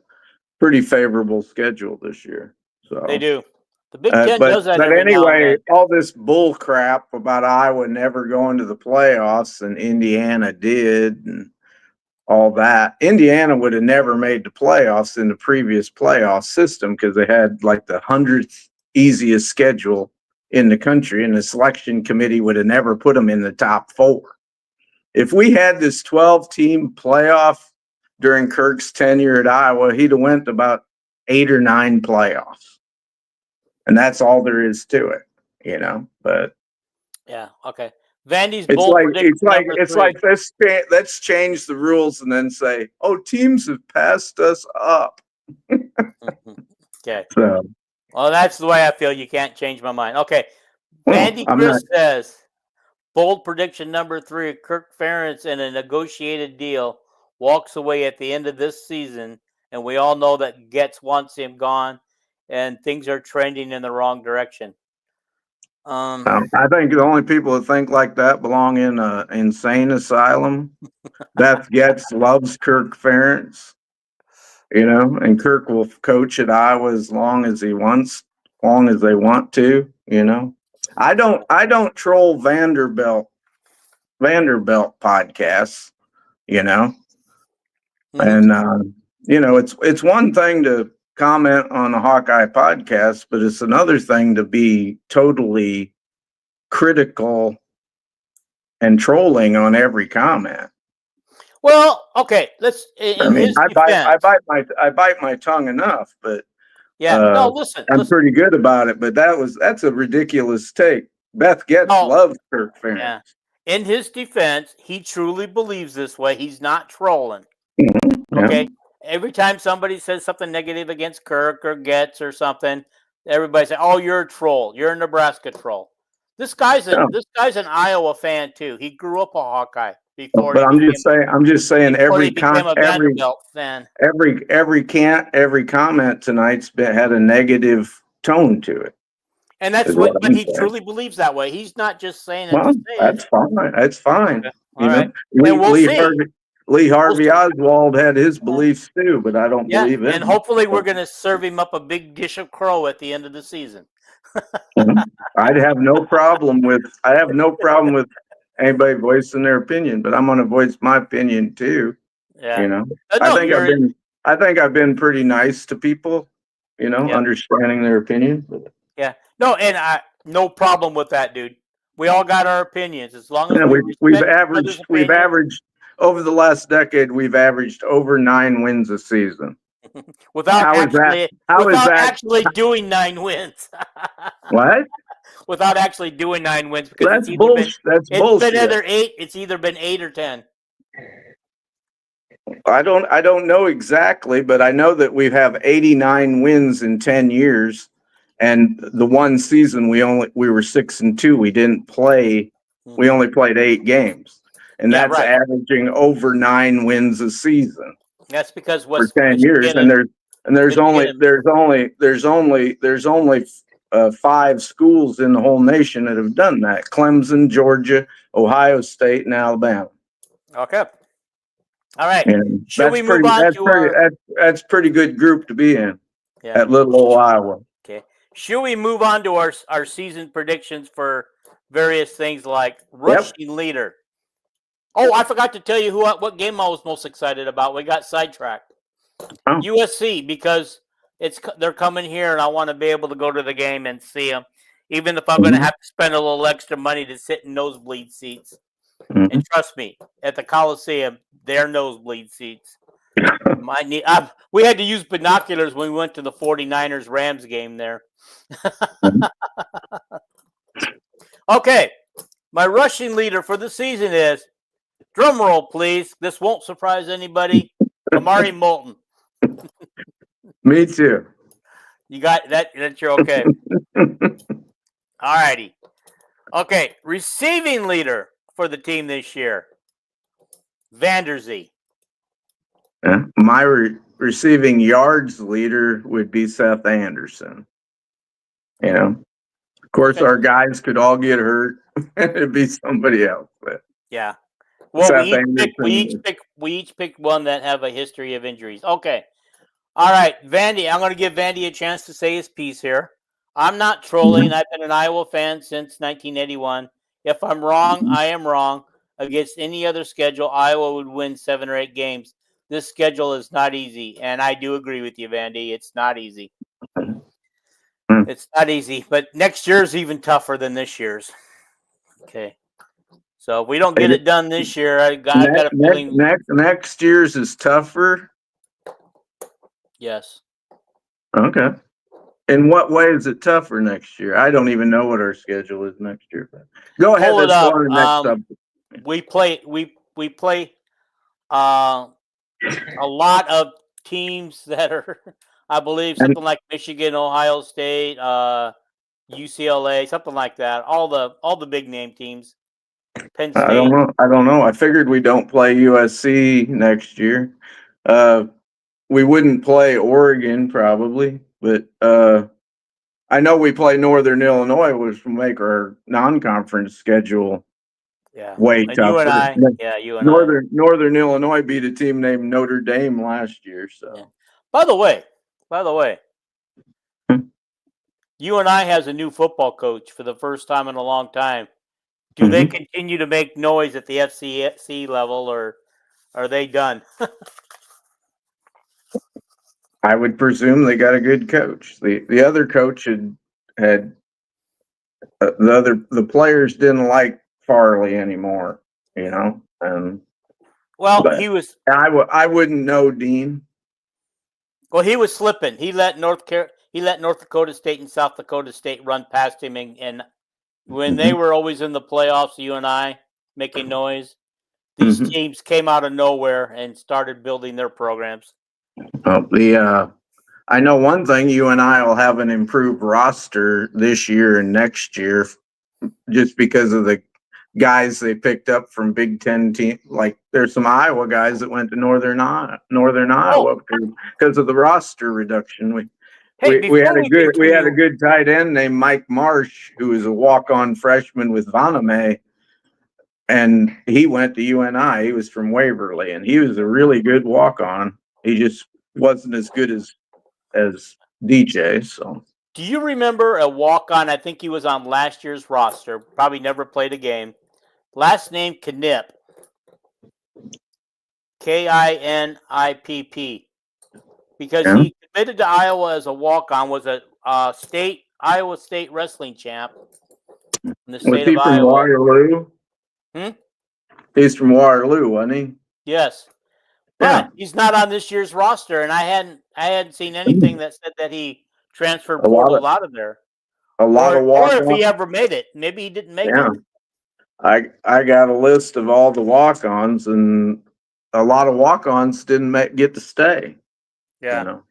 pretty favorable schedule this year. So they do. The Big Ten does that. But anyway, all this bull crap about Iowa never going to the playoffs, and Indiana did, and all that. Indiana would have never made the playoffs in the previous playoff system because they had like the 100th easiest schedule in the country, and the selection committee would have never put them in the top 4. If we had this 12-team playoff during Kirk's tenure at Iowa, he'd have went about 8 or 9 playoffs. And that's all there is to it, but yeah, okay. Vandy's it's bold like prediction it's number 3. let's change the rules and then say, oh, teams have passed us up. Okay. So, Well, that's the way I feel. You can't change my mind. Okay. Vandy I'm Chris not. says, bold prediction number 3, Kirk Ferentz in a negotiated deal walks away at the end of this season, and we all know that Getz wants him gone, and things are trending in the wrong direction. I think the only people that think like that belong in an insane asylum. Beth Getz loves Kirk Ferentz, and Kirk will coach at Iowa as long as he wants, as long as they want to, I don't troll Vanderbilt podcasts, and it's one thing to comment on a Hawkeye podcast, but it's another thing to be totally critical and trolling on every comment. Well, okay, let's. I bite my tongue enough, but listen. I'm pretty good about it. But that's a ridiculous take. Beth Getz loves Kirk Ferentz. Yeah. In his defense, he truly believes this way. He's not trolling. Mm-hmm. Okay. Yeah. Every time somebody says something negative against Kirk or Getz or something, everybody say, "Oh, you're a troll. You're a Nebraska troll." This guy's an Iowa fan too. He grew up a Hawkeye before. But I'm just saying every Vanderbilt fan. Every comment tonight's had a negative tone to it. And that's but he truly believes that way. He's not just saying it. Well, that's fine. That's fine. Okay. All right. Lee Harvey Oswald had his beliefs too, but I don't believe it. And hopefully we're going to serve him up a big dish of crow at the end of the season. I have no problem with anybody voicing their opinion, but I'm going to voice my opinion too. Yeah. I think I've been pretty nice to people, understanding their opinion. Yeah. No, and no problem with that, dude. We all got our opinions as long as we've averaged over the last decade, we've averaged over 9 wins a season. without actually doing 9 wins. What? Without actually doing 9 wins, because that's bullshit. That's bullshit. It's either been 8 or 10. I don't know exactly, but I know that we have 89 wins in 10 years. And the one season we were 6-2. We didn't play. We only played 8 games, and that's averaging over 9 wins a season. That's because for 10 years, and there's only 5 schools in the whole nation that have done that: Clemson, Georgia, Ohio State, and Alabama. Okay. All right. And that's pretty good group to be in at little old Iowa. Okay. Should we move on to our season predictions for various things like rushing leader? Oh, I forgot to tell you what game I was most excited about. We got sidetracked. Oh. USC, because they're coming here, and I want to be able to go to the game and see them, even if I'm going to have to spend a little extra money to sit in nosebleed seats. Mm-hmm. And trust me, at the Coliseum, they're nosebleed seats. We had to use binoculars when we went to the 49ers-Rams game there. Okay, my rushing leader for the season is, drum roll please, this won't surprise anybody, Amari Moulton. Me too. You got that? You're okay. All righty. Okay, receiving leader for the team this year, Vanderzee. My receiving yards leader would be Seth Anderson. Of course, our guys could all get hurt. It'd be somebody else. But yeah. Well, we each picked one that have a history of injuries. Okay. All right, Vandy. I'm going to give Vandy a chance to say his piece here. I'm not trolling. I've been an Iowa fan since 1981. If I'm wrong, I am wrong. against any other schedule, Iowa would win 7 or 8 games. This schedule is not easy, and I do agree with you, Vandy. It's not easy. It's not easy, but next year's even tougher than this year's. Okay. So if we don't get it done this year, I got a feeling. Next year's is tougher. Yes. Okay. In what way is it tougher next year? I don't even know what our schedule is next year. Go ahead. Pull it Let's up. go on to the next subject. We play a lot of teams that are, I believe, something like Michigan, Ohio State, UCLA, something like that. All the big name teams. Penn State. I don't know. I figured we don't play USC next year. We wouldn't play Oregon probably, but I know we play Northern Illinois, which will make our non-conference schedule way and tougher. You and I. Northern Illinois beat a team named Notre Dame last year. So, yeah. By the way, UNI has a new football coach for the first time in a long time. Do they continue to make noise at the FCC level, or are they done? I would presume they got a good coach. The other coach had the players didn't like Farley anymore, you know. He was. I wouldn't know Dean. Well, he was slipping. He let North Dakota State and South Dakota State run past him, and when they were always in the playoffs, UNI making noise, these teams came out of nowhere and started building their programs. I know one thing, UNI will have an improved roster this year and next year just because of the guys they picked up from Big Ten team. Like there's some Iowa guys that went to Northern Iowa because of the roster reduction. We had a good tight end named Mike Marsh, who was a walk-on freshman with Vaname, and he went to UNI. He was from Waverly, and he was a really good walk-on. He just wasn't as good as DJ. So, do you remember a walk-on? I think he was on last year's roster. Probably never played a game. Last name Knipp. Kinnipp. Because he committed to Iowa as a walk-on, was a Iowa State wrestling champ in the state of Iowa. Waterloo? He's from Waterloo, wasn't he? Yes. But he's not on this year's roster, and I hadn't seen anything that said that he transferred portal out of there. Or if he ever made it. Maybe he didn't make it. I got a list of all the walk-ons, and a lot of walk-ons didn't get to stay. Yeah. You know?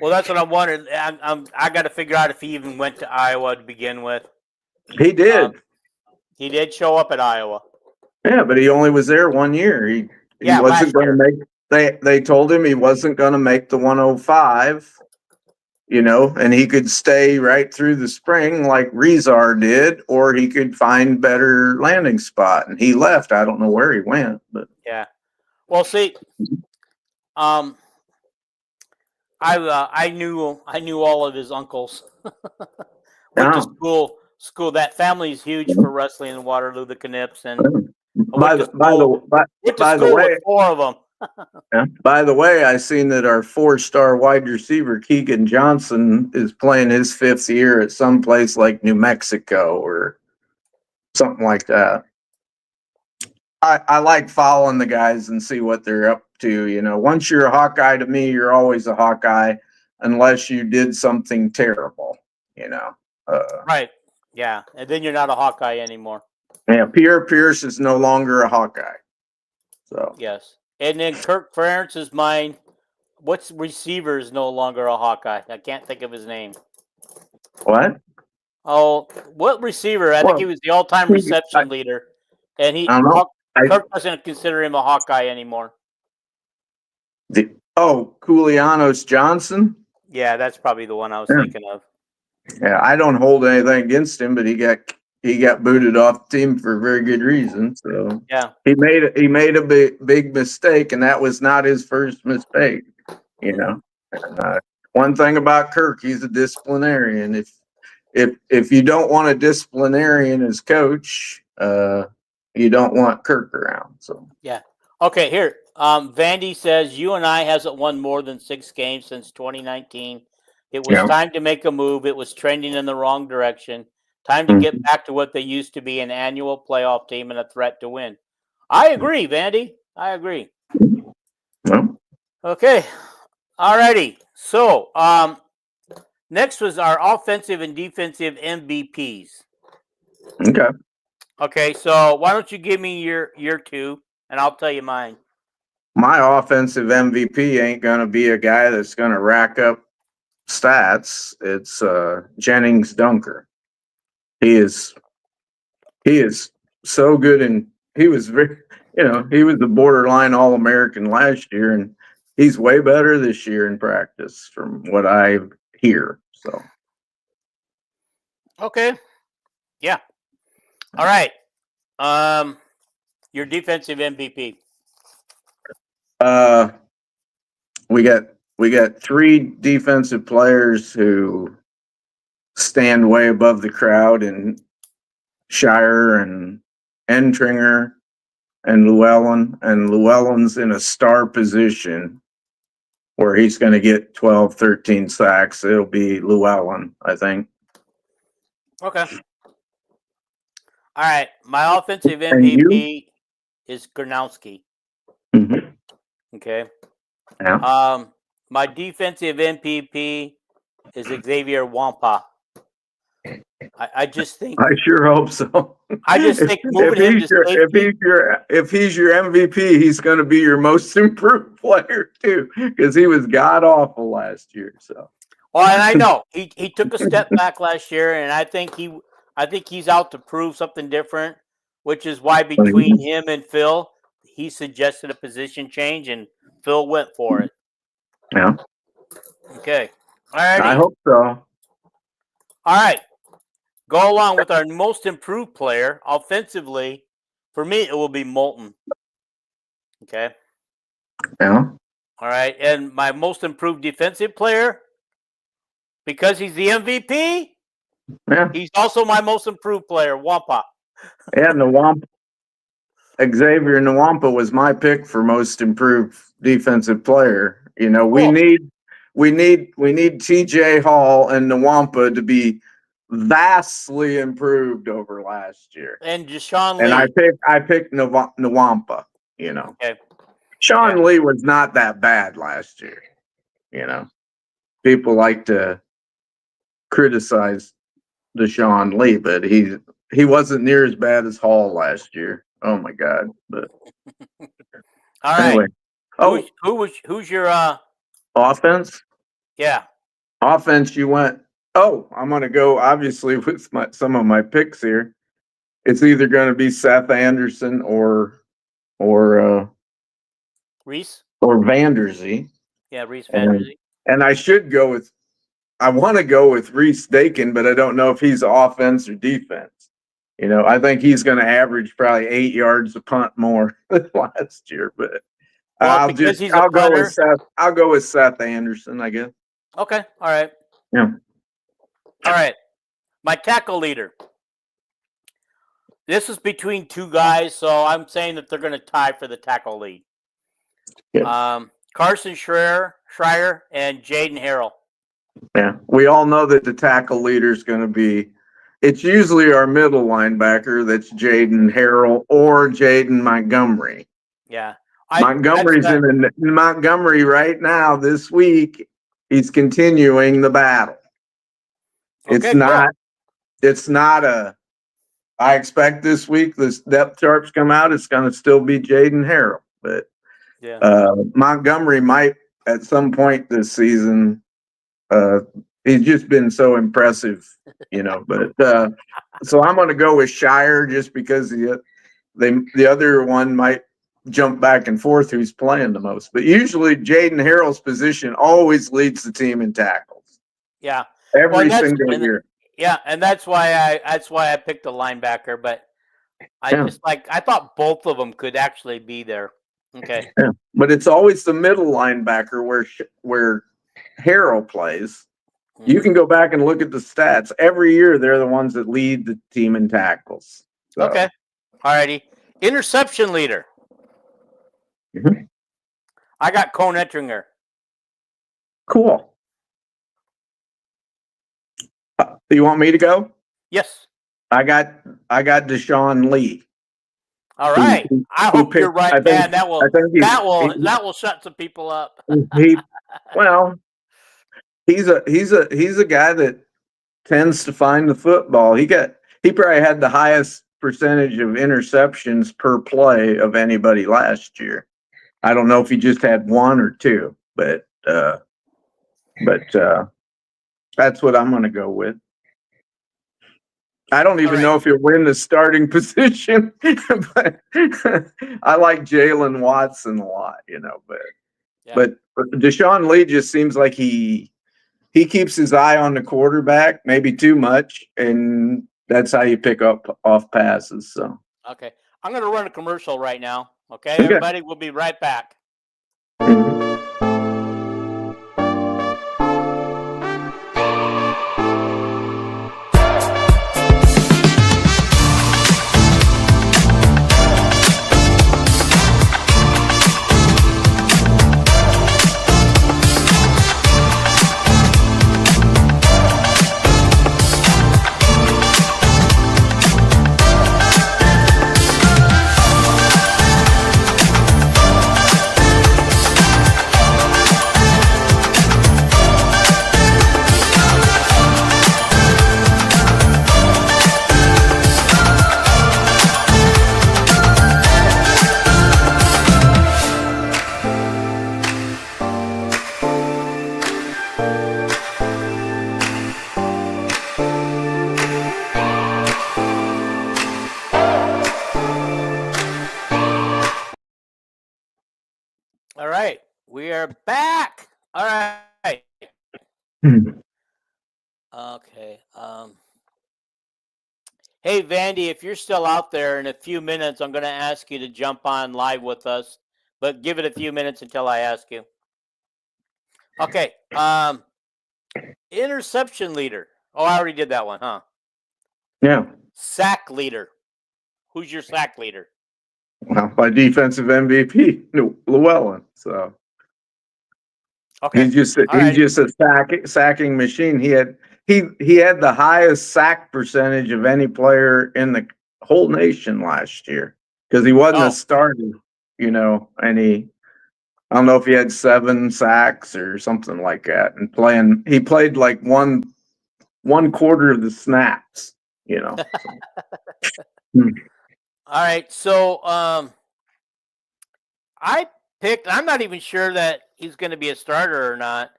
Well, that's what I'm wondering. I got to figure out if he even went to Iowa to begin with. He did. He did show up at Iowa. Yeah, but he only was there 1 year. He wasn't going to make. They told him he wasn't going to make the 105. You know, and he could stay right through the spring like Rezar did, or he could find better landing spot. And he left. I don't know where he went, but yeah. Well, see, I knew all of his uncles. Went to school. That family is huge for wrestling in Waterloo, the Knipps, and by the way, with 4 of them. By the way, I seen that our 4-star wide receiver Keegan Johnson is playing his 5th year at some place like New Mexico or something like that. I like following the guys and see what they're up to. You know, once you're a Hawkeye, to me, you're always a Hawkeye unless you did something terrible. You know, right? Yeah, and then you're not a Hawkeye anymore. Yeah, Pierre Pierce is no longer a Hawkeye. So yes. And then Kirk Ferentz's mind, what's receiver is no longer a Hawkeye? I can't think of his name. What? Oh, what receiver? I think he was the all-time reception leader. And Kirk doesn't consider him a Hawkeye anymore. Koulianos Johnson? Yeah, that's probably the one I was thinking of. Yeah, I don't hold anything against him, but he got booted off the team for a very good reason. So yeah, he made a big mistake, and that was not his first mistake. You know, one thing about Kirk, he's a disciplinarian. If you don't want a disciplinarian as coach, you don't want Kirk around. So Yeah. Okay, here. Vandy says UNI hasn't won more than 6 games since 2019. It was time to make a move. It was trending in the wrong direction. Time to get back to what they used to be, an annual playoff team and a threat to win. I agree, Vandy. I agree. Well, Okay. Alrighty. So, next was our offensive and defensive MVPs. okay. Okay, so why don't you give me your two, and I'll tell you mine. My offensive MVP ain't going to be a guy that's going to rack up stats. It's Jennings Dunker. He is so good, and he was very, he was the borderline All-American last year, and he's way better this year in practice from what I hear. So Okay. Yeah. All right. Your defensive MVP. we got 3 defensive players who stand way above the crowd, and Shire and Entringer and Llewellyn. And Llewellyn's in a star position where he's going to get 12, 13 sacks. It'll be Llewellyn, I think. Okay. All right. My offensive And you? MVP is Gronowski. Mhm. Okay. Yeah. My defensive MVP is Xavier Wampa. I just think I sure hope so. I just think moving him to safety. If he's your MVP, he's going to be your most improved player too, because he was god awful last year. So. Well, and I know he took a step back last year, and I think he's out to prove something different, which is why between him and Phil, he suggested a position change, and Phil went for it. Yeah. Okay. All right. I hope so. All right. Go along with our most improved player offensively. For me, it will be Moulton. Okay. Yeah. All right. And my most improved defensive player, because he's the MVP, he's also my most improved player, Wampa. Yeah, Xavier Nwampa was my pick for most improved defensive player. We need TJ Hall and Nwampa to be vastly improved over last year. And Deshaun Lee. And I picked Nwampa, Okay. Sean Lee was not that bad last year. People like to criticize Deshaun Lee, but he wasn't near as bad as Hall last year. Oh my God! But all right. Anyway. Who's your offense? Yeah. Offense. You went. Oh, I'm going to go obviously with some of my picks here. It's either going to be Seth Anderson or Reese or Vanderzee. Yeah, Reese Vanderzee. And I want to go with Reese Dakin, but I don't know if he's offense or defense. I think he's going to average probably 8 yards a punt more than last year. But I'll go with Seth Anderson, I guess. Okay. All right. Yeah. All right. My tackle leader. This is between 2 guys, so I'm saying that they're going to tie for the tackle lead. Yeah. Carson Schreier and Jaden Harrell. Yeah, we all know that the tackle leader is going to be. It's usually our middle linebacker that's Jaden Harrell or Jaden Montgomery. Yeah, Montgomery's in Montgomery right now. This week, he's continuing the battle. Okay, it's not a. I expect this week this depth charts come out. It's going to still be Jaden Harrell, but Montgomery might at some point this season. He's just been so impressive, But so I'm going to go with Shire just because the other one might jump back and forth who's playing the most. But usually Jaden Harrell's position always leads the team in tackles. Yeah, every single year. Yeah, and that's why I picked a linebacker. But I thought both of them could actually be there. Okay, yeah. But it's always the middle linebacker where Harrell plays. You can go back and look at the stats. Every year, they're the ones that lead the team in tackles. So. Okay. All righty. Interception leader. Mhm. I got Cone Ettinger. Cool. You want me to go? Yes. I got Deshaun Lee. All right. I Who hope you're picked? right, man. That I will think that will shut some people up. well, he's a guy that tends to find the football. He probably had the highest percentage of interceptions per play of anybody last year. I don't know if he just had one or two, but that's what I'm going to go with. I don't even know if he'll win the starting position, but I like Jalen Watson a lot, but Deshaun Lee just seems like he keeps his eye on the quarterback, maybe too much, and that's how you pick up off passes. So okay, I'm going to run a commercial right now. Okay, everybody, we'll be right back. All right, we are back. All right. Okay. Hey, Vandy, if you're still out there in a few minutes, I'm going to ask you to jump on live with us, but give it a few minutes until I ask you. Okay. Interception leader. Oh, I already did that one, huh? Yeah. Sack leader. Who's your sack leader? Well, my defensive MVP, Llewellyn. So okay, he's just a sacking machine. He had the highest sack percentage of any player in the whole nation last year because he wasn't a starter, and I don't know if he had 7 sacks or something like that. And he played like one quarter of the snaps, So. All right, so I'm not even sure that he's going to be a starter or not,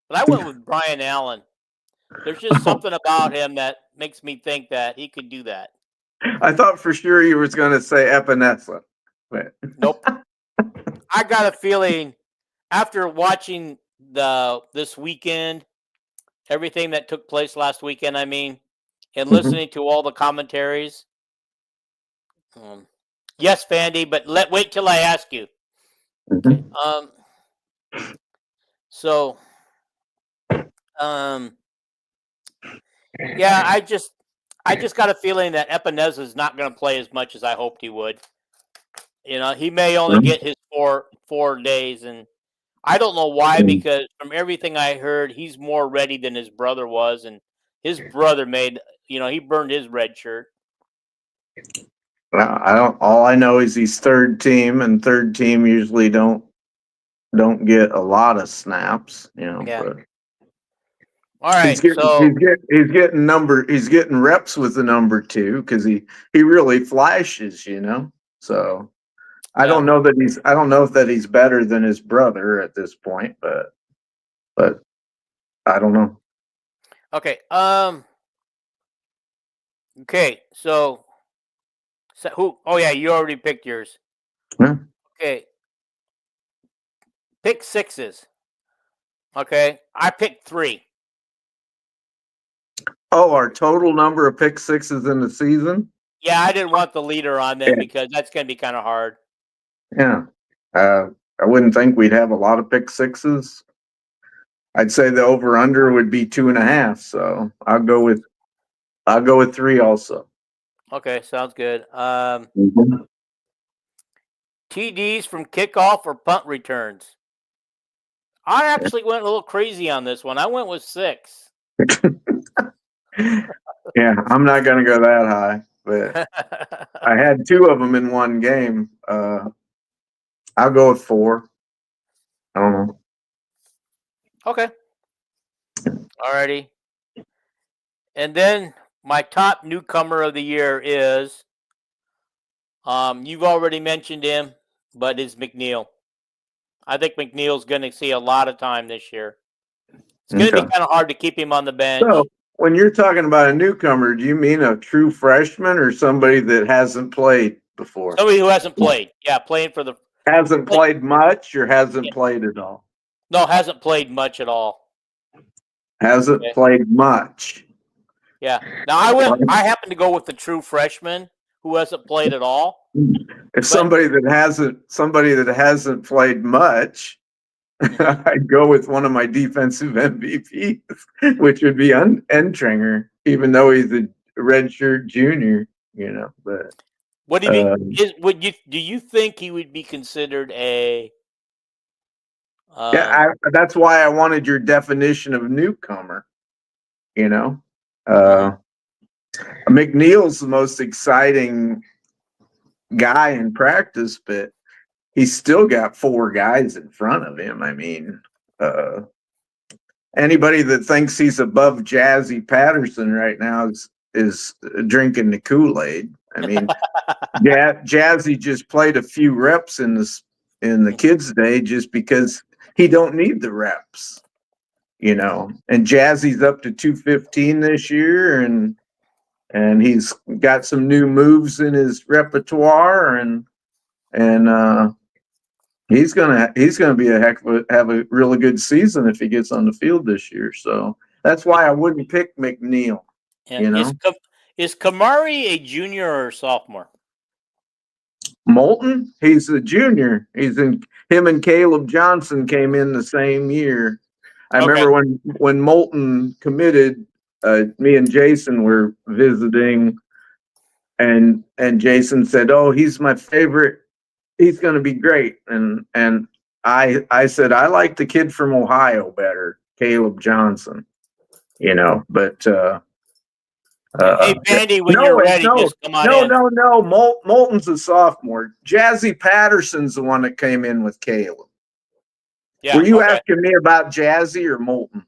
but I went with Brian Allen. There's just something about him that makes me think that he could do that. I thought for sure you was going to say Epinesa. But. Nope. I got a feeling after watching this weekend, everything that took place last weekend, and listening to all the commentaries. Yes, Vandy, but wait till I ask you. Okay. So, yeah, I just got a feeling that Epinesa is not going to play as much as I hoped he would. He may only get his four days, and I don't know why, because from everything I heard, he's more ready than his brother was, and his brother he burned his red shirt. I don't. All I know is he's third team, and third team usually don't get a lot of snaps. Yeah. But all right. He's getting reps with the number 2 because he really flashes. So I don't know that he's better than his brother at this point, but I don't know. Okay. Okay. So who? Oh yeah, you already picked yours. Yeah. Okay. Pick 6s. Okay. I picked 3. Oh, our total number of pick 6s in the season? Yeah, I didn't want the leader on them because that's going to be kind of hard. Yeah. I wouldn't think we'd have a lot of pick 6s. I'd say the over under would be 2.5. So I'll go with 3 also. Okay, sounds good. TDs from kickoff or punt returns? I actually went a little crazy on this one. I went with 6. Yeah, I'm not going to go that high, but I had 2 of them in one game. I'll go with 4. I don't know. Okay. Alrighty. And then my top newcomer of the year is, you've already mentioned him, but it's McNeil. I think McNeil's going to see a lot of time this year. It's going to be kind of hard to keep him on the bench. So, when you're talking about a newcomer, do you mean a true freshman or somebody that hasn't played before? Somebody who hasn't played. Yeah, playing for the... Hasn't played much or hasn't played at all? No, hasn't played much at all. Hasn't played much. Yeah. Now, I happen to go with the true freshman who hasn't played at all. If somebody that hasn't played much, I'd go with one of my defensive MVPs, which would be Entringer, even though he's a redshirt junior, But what do you mean? Do you think he would be considered a? That's why I wanted your definition of newcomer. McNeil's the most exciting guy in practice, but he's still got 4 guys in front of him. I mean, anybody that thinks he's above Jazzy Patterson right now is drinking the Kool-Aid. I mean, Jazzy just played a few reps in the kids' day just because he don't need the reps, And Jazzy's up to 215 this year, and he's got some new moves in his repertoire, and he's gonna be have a really good season if he gets on the field this year. So that's why I wouldn't pick McNeil. Is Kamari a junior or a sophomore? Moulton, he's a junior. Him and Caleb Johnson came in the same year. I remember when Moulton committed, me and Jason were visiting, and Jason said, "Oh, he's my favorite. He's going to be great." And I said, "I like the kid from Ohio better, Caleb Johnson." But hey, Bandy, when you're ready, just come on in. No. Moulton's a sophomore. Jazzy Patterson's the one that came in with Caleb. Yeah, were you asking me about Jazzy or Moulton?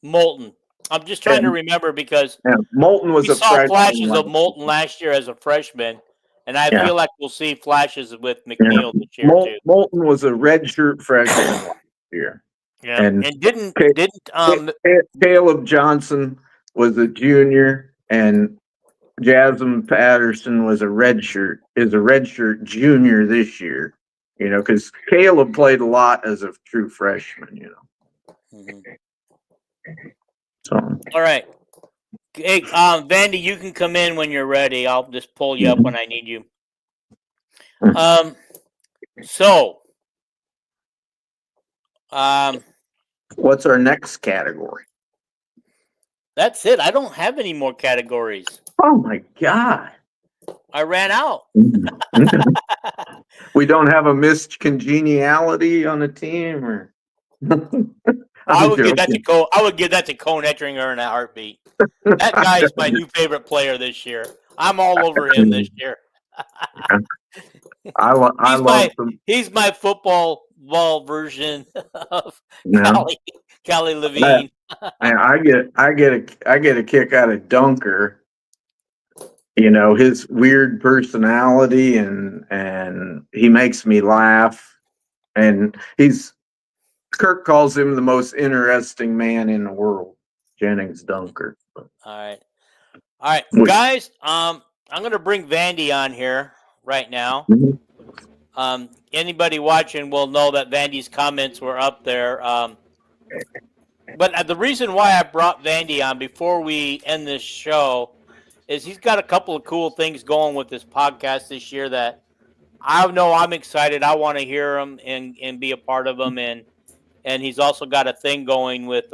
Moulton. I'm just trying to remember because Moulton was we saw flashes of Moulton last year as a freshman, and I feel like we'll see flashes with McNeil this year too. Moulton was a redshirt freshman last year. Yeah, and didn't Caleb Johnson was a junior, and Jasmine Patterson was a redshirt junior this year. Because Caleb played a lot as a true freshman. Mm-hmm. So. All right. Hey, Vandy, you can come in when you're ready. I'll just pull you up when I need you. What's our next category? That's it. I don't have any more categories. Oh my God. I ran out. We don't have a missed congeniality on the team, or I would give that to Cone Ettringer in a heartbeat. That guy is my new favorite player this year. I'm all over him this year. He's my football version of Callie Levine. I get a kick out of Dunker. His weird personality, and he makes me laugh. And Kirk calls him the most interesting man in the world, Jennings Dunker. All right, guys. I'm going to bring Vandy on here right now. Mm-hmm. Anybody watching will know that Vandy's comments were up there. But the reason why I brought Vandy on before we end this show is he's got a couple of cool things going with this podcast this year that I know I'm excited. I want to hear them and be a part of them. And he's also got a thing going with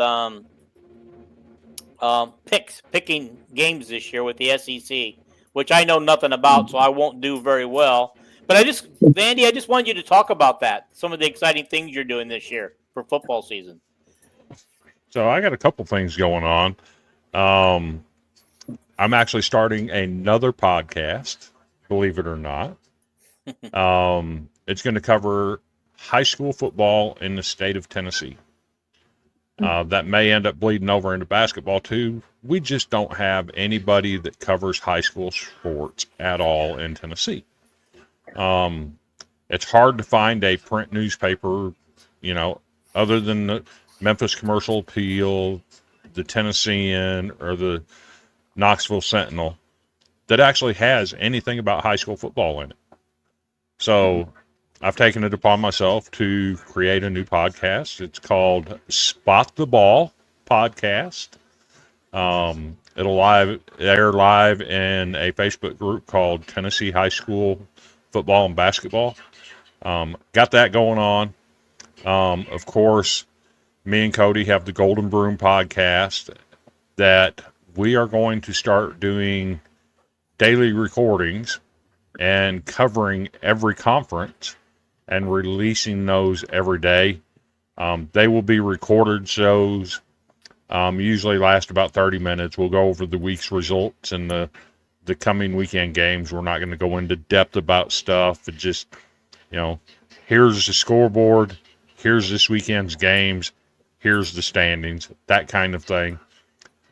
picking games this year with the SEC, which I know nothing about, so I won't do very well. But Andy, I just wanted you to talk about that. Some of the exciting things you're doing this year for football season. So I got a couple things going on. I'm actually starting another podcast, believe it or not. It's going to cover high school football in the state of Tennessee. That may end up bleeding over into basketball too. We just don't have anybody that covers high school sports at all in Tennessee. It's hard to find a print newspaper, other than the Memphis Commercial Appeal, the Tennessean, or the Knoxville Sentinel, that actually has anything about high school football in it. So I've taken it upon myself to create a new podcast. It's called Spot the Ball Podcast. It'll air live in a Facebook group called Tennessee High School Football and Basketball. Got that going on. Of course, me and Cody have the Golden Broom podcast that we are going to start doing daily recordings and covering every conference and releasing those every day. They will be recorded shows, usually last about 30 minutes. We'll go over the week's results and the coming weekend games. We're not going to go into depth about stuff. It just, here's the scoreboard, here's this weekend's games, here's the standings, that kind of thing.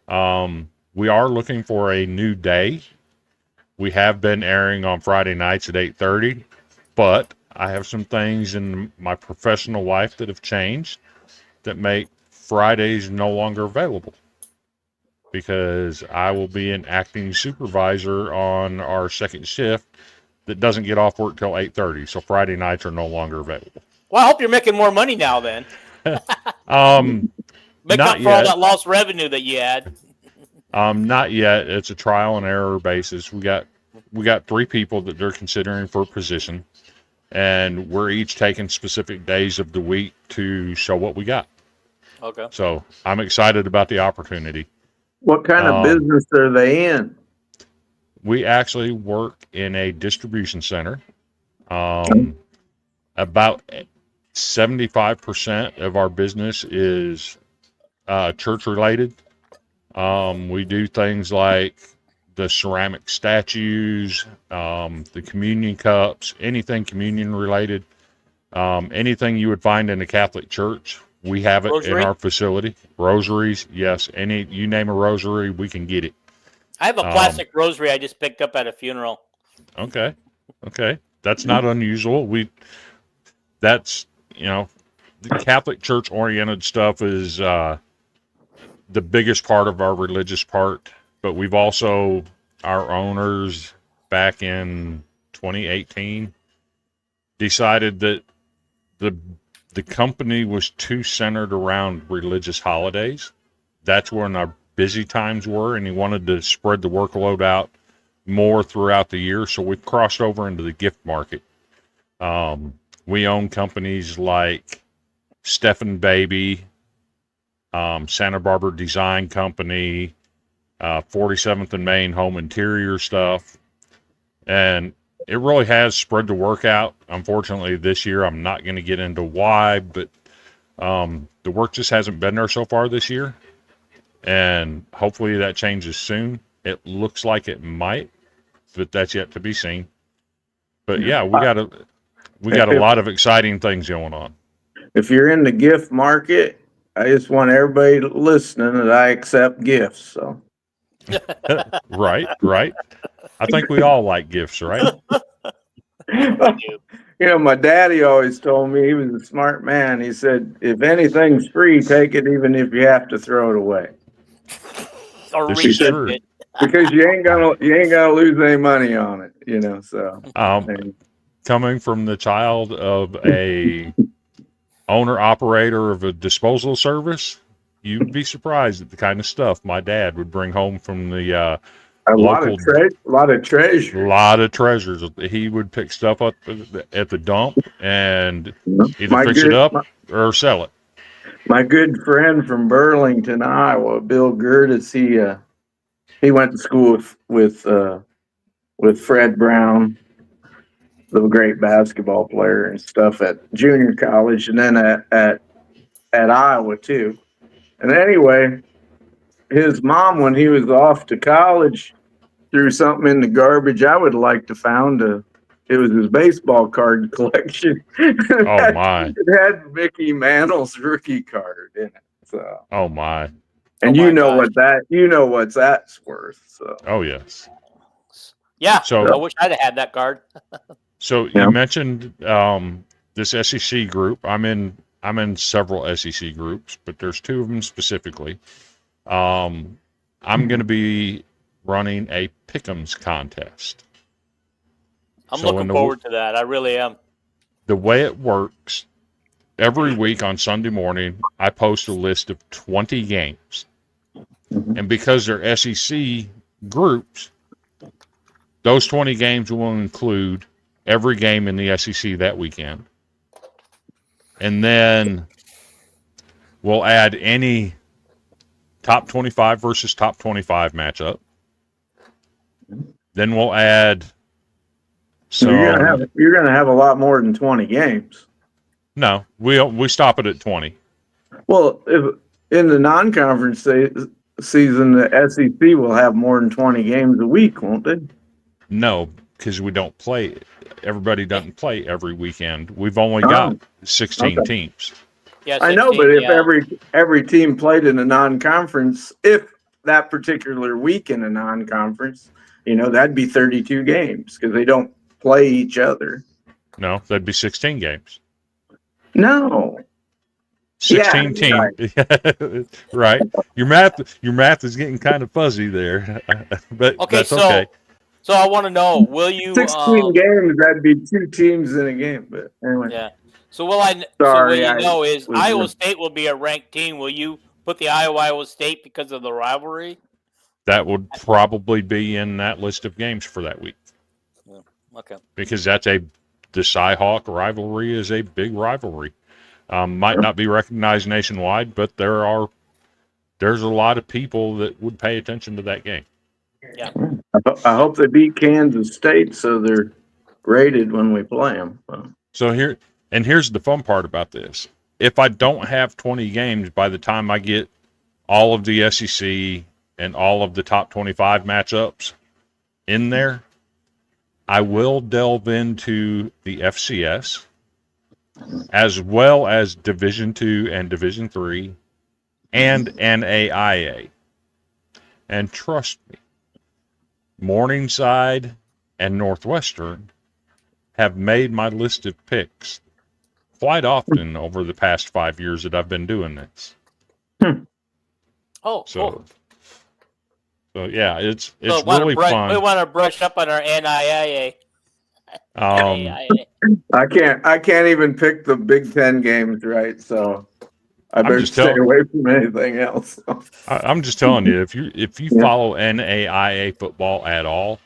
We are looking for a new day. We have been airing on Friday nights at 8:30, but I have some things in my professional life that have changed that make Fridays no longer available, because I will be an acting supervisor on our second shift that doesn't get off work till 8:30. So Friday nights are no longer available. Well, I hope you're making more money now then. Make up for all that lost revenue that you had. Not yet. It's a trial and error basis. We got 3 people that they're considering for a position, and we're each taking specific days of the week to show what we got. Okay. So I'm excited about the opportunity. What kind of business are they in? We actually work in a distribution center. About 75% of our business is church related. We do things like the ceramic statues, the communion cups, anything communion related, anything you would find in a Catholic church. We have it in our facility. Rosaries, yes. You name a rosary, we can get it. I have a plastic rosary I just picked up at a funeral. Okay. That's not unusual. The Catholic Church oriented stuff is the biggest part of our religious part, but we've also, our owners back in 2018 decided that the company was too centered around religious holidays. That's when our busy times were, and he wanted to spread the workload out more throughout the year. So we've crossed over into the gift market. We own companies like Stephen Baby, Santa Barbara Design Company, 47th and Main Home Interior stuff. And it really has spread the work out. Unfortunately, this year, I'm not going to get into why, but the work just hasn't been there so far this year. And hopefully that changes soon. It looks like it might, but that's yet to be seen. But yeah, we got a lot of exciting things going on. If you're in the gift market, I just want everybody listening that I accept gifts. So. Right. I think we all like gifts, right? My daddy always told me, he was a smart man. He said, if anything's free, take it, even if you have to throw it away. Or regift it. Because you ain't gonna lose any money on it, so. Coming from the child of a owner operator of a disposal service, you'd be surprised at the kind of stuff my dad would bring home from the a lot of treasures. A lot of treasures. He would pick stuff up at the dump and either fix it up or sell it. My good friend from Burlington, Iowa, Bill Gertis, he went to school with Fred Brown, the great basketball player and stuff at junior college, and then at Iowa too. And anyway, his mom, when he was off to college, threw something in the garbage. I would like to found it was his baseball card collection. Oh my. It had Mickey Mantle's rookie card in it. So, Oh my. and Oh you my know gosh. what that's worth. So, Oh yes. Yeah, So I wish I'd have had that card. So Yeah. you mentioned this SEC group. I'm in several SEC groups, but there's two of them specifically. I'm going to be running a Pick'ems contest. I'm So looking forward to that. I really am. The way it works, every week on Sunday morning, I post a list of 20 games. And because they're SEC groups, those 20 games will include every game in the SEC that weekend. And then we'll add any top 25 versus top 25 matchup. Then we'll add so you're gonna have a lot more than 20 games. No, we stop it at 20. Well, if in the non-conference season, the SEC will have more than 20 games a week, won't they? No, because we don't play. Everybody doesn't play every weekend. We've only got 16 teams. Yeah, I know, but if yeah. every team played in a non-conference, if that particular week in a non-conference, that'd be 32 games because they don't play each other. No, that'd be 16 games. No. 16 teams. Right. Your math is getting kind of fuzzy there. But Okay, that's okay. So I want to know, will you 16 games, that'd be 2 teams in a game, but anyway. Yeah. So will I Sorry, so what you know is was Iowa wrong. State will be a ranked team. Will you put the Iowa State because of the rivalry? That would probably be in that list of games for that week. Okay. Because the Cy-Hawk rivalry is a big rivalry. Might not be recognized nationwide, but there's a lot of people that would pay attention to that game. Yeah. I hope they beat Kansas State so they're rated when we play them. So here's the fun part about this. If I don't have 20 games by the time I get all of the SEC and all of the top 25 matchups in there, I will delve into the FCS as well as Division II and Division III and NAIA. And trust me, Morningside and Northwestern have made my list of picks quite often over the past 5 years that I've been doing this. Oh, cool. So yeah, it's So really fun. We want to brush up on our NIAA. I can't even pick the Big Ten games right, so I better stay away from anything else. I'm just telling you, if you follow NAIA football at all,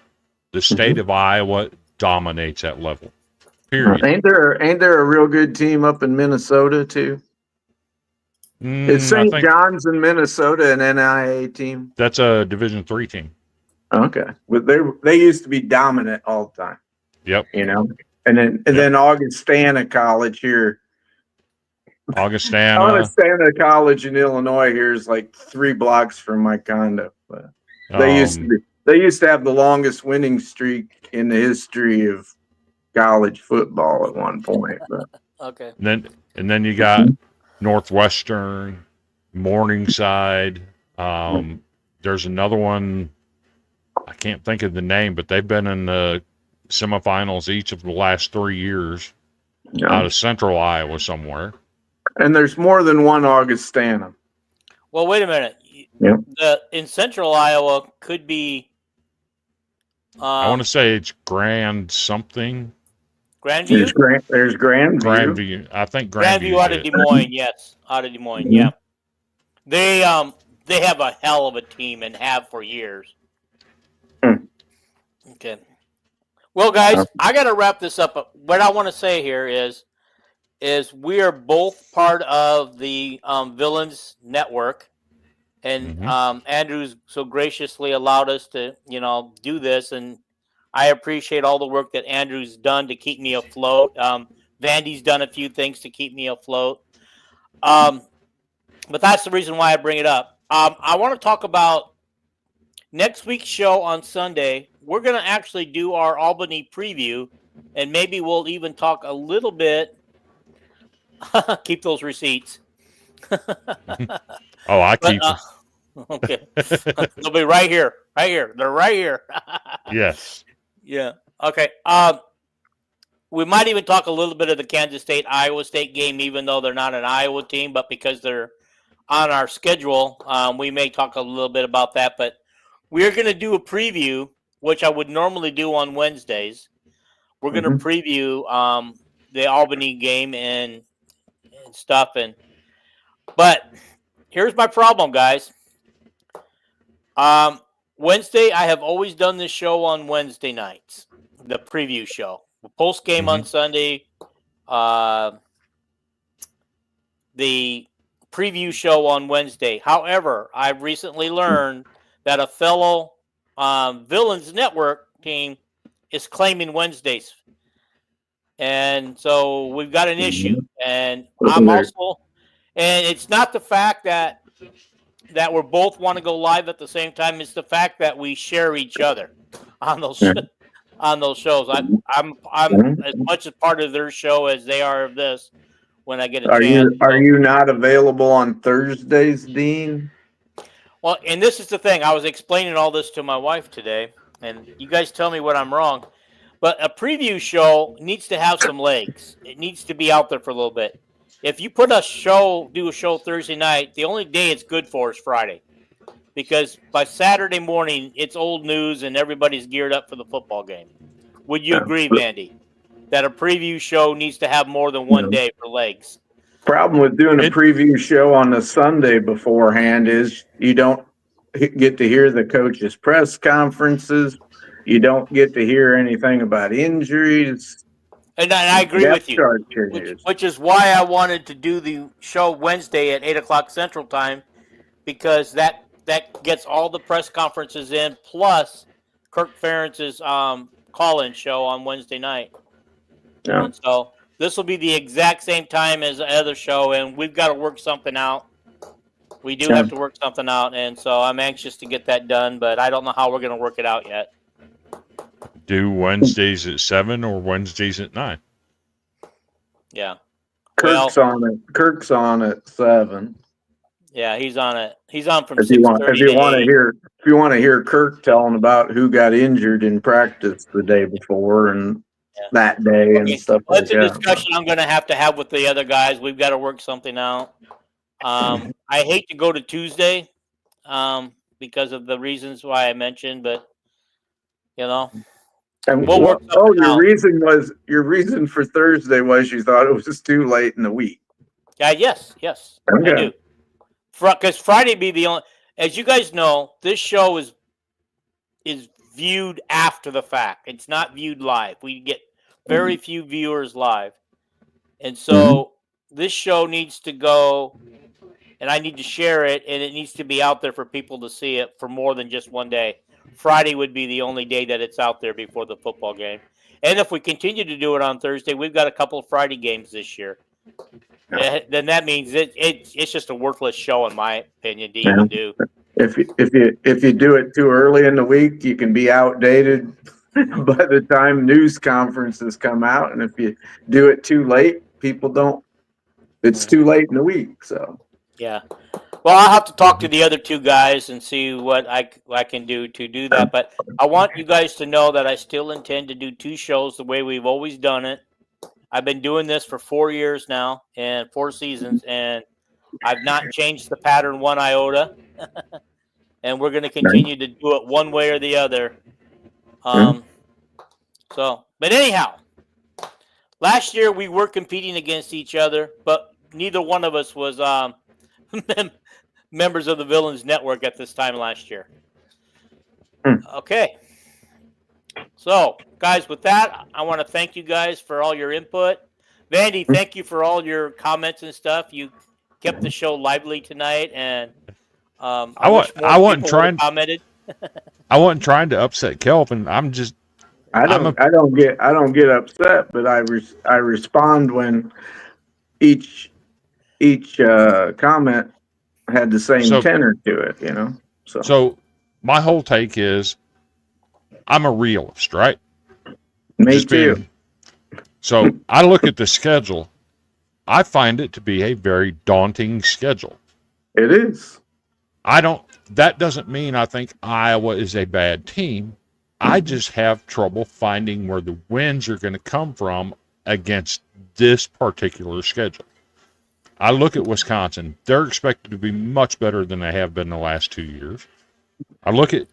the state of Iowa dominates that level. Period. Ain't there a real good team up in Minnesota too? Is St. John's in Minnesota an NIA team? That's a Division III team. Okay, but they used to be dominant all the time. Yep. And then Augustana College here. Augustana College in Illinois here is like 3 blocks from my condo. But they used to have the longest winning streak in the history of college football at one point. But. Okay. And then you got Northwestern, Morningside. There's another one. I can't think of the name, but they've been in the semifinals each of the last 3 years out of Central Iowa somewhere. And there's more than one Augustana. Well, wait a minute. In Central Iowa could be. I want to say it's Grand something. Grandview? There's Grandview. Grandview. I think Grandview out of Des Moines, yes. Out of Des Moines, yeah. They have a hell of a team and have for years. Okay. Well, guys, I got to wrap this up. What I want to say here is we are both part of the Villains Network, and Andrew's so graciously allowed us to, do this, and I appreciate all the work that Andrew's done to keep me afloat. Vandy's done a few things to keep me afloat. But that's the reason why I bring it up. I want to talk about next week's show on Sunday. We're going to actually do our Albany preview, and maybe we'll even talk a little bit. Keep those receipts. Oh, I keep them. Okay. They'll be right here. Right here. They're right here. Yes. Yeah. Okay. We might even talk a little bit of the Kansas State Iowa State game, even though they're not an Iowa team, but because they're on our schedule, we may talk a little bit about that. But we're going to do a preview, which I would normally do on Wednesdays. We're going to preview the Albany game and stuff. But here's my problem, guys. Wednesday, I have always done this show on Wednesday nights, the preview show. Post game on Sunday, the preview show on Wednesday. However, I've recently learned that a fellow Villains Network team is claiming Wednesdays. And so we've got an issue. And I'm also, and it's not the fact that we both want to go live at the same time. It's the fact that we share each other on those shows. I'm as much a part of their show as they are of this. When I get a chance, are you not available on Thursdays, Dean? Well, and this is the thing. I was explaining all this to my wife today, and you guys tell me what I'm wrong. But a preview show needs to have some legs. It needs to be out there for a little bit. If you do a show Thursday night, the only day it's good for is Friday. Because by Saturday morning, it's old news and everybody's geared up for the football game. Would you agree, Vandy, that a preview show needs to have more than one day for legs? Problem with doing a preview show on a Sunday beforehand is you don't get to hear the coaches' press conferences. You don't get to hear anything about injuries. And I agree with you, which is why I wanted to do the show Wednesday at 8 o'clock Central Time, because that gets all the press conferences in, plus Kirk Ferentz's call-in show on Wednesday night. Yeah. And so this will be the exact same time as the other show, and we've got to work something out. We do have to work something out, and so I'm anxious to get that done, but I don't know how we're going to work it out yet. Do Wednesdays at 7 or Wednesdays at 9? Yeah. Kirk's on at 7. Yeah, he's on it. He's on from 6:30 if you want to hear Kirk telling about who got injured in practice the day before and that day and stuff like that. That's a discussion I'm going to have with the other guys. We've got to work something out. I hate to go to Tuesday because of the reasons why I mentioned, but you know. And your reason for Thursday was you thought it was too late in the week. Yes, okay. I do. Because Friday be the only, as you guys know, this show is viewed after the fact. It's not viewed live. We get very few viewers live, and so this show needs to go, and I need to share it, and it needs to be out there for people to see it for more than just one day. Friday would be the only day that it's out there before the football game. And if we continue to do it on Thursday, we've got a couple of Friday games this year. Yeah. Then that means it's just a worthless show, in my opinion, to even do. If you do it too early in the week, you can be outdated by the time news conferences come out. And if you do it too late, people don't. It's too late in the week. So yeah. Well, I'll have to talk to the other two guys and see what I can do to do that. But I want you guys to know that I still intend to do 2 shows the way we've always done it. I've been doing this for 4 years now and 4 seasons, and I've not changed the pattern one iota. And we're going to continue to do it one way or the other. But anyhow, last year we were competing against each other, but neither one of us was members of the Villains Network at this time last year. Okay. So, guys, with that, I want to thank you guys for all your input. Vandy, thank you for all your comments and stuff. You kept the show lively tonight, and I wasn't trying to upset Kelvin. I don't get upset, but I respond when each comment had the same So tenor to it, you know. so my whole take is I'm a realist, right? Me Just too. being so I look at the schedule. I find it to be a very daunting schedule. It is. That doesn't mean I think Iowa is a bad team. I just have trouble finding where the wins are going to come from against this particular schedule. I look at Wisconsin. They're expected to be much better than they have been the last 2 years. I look at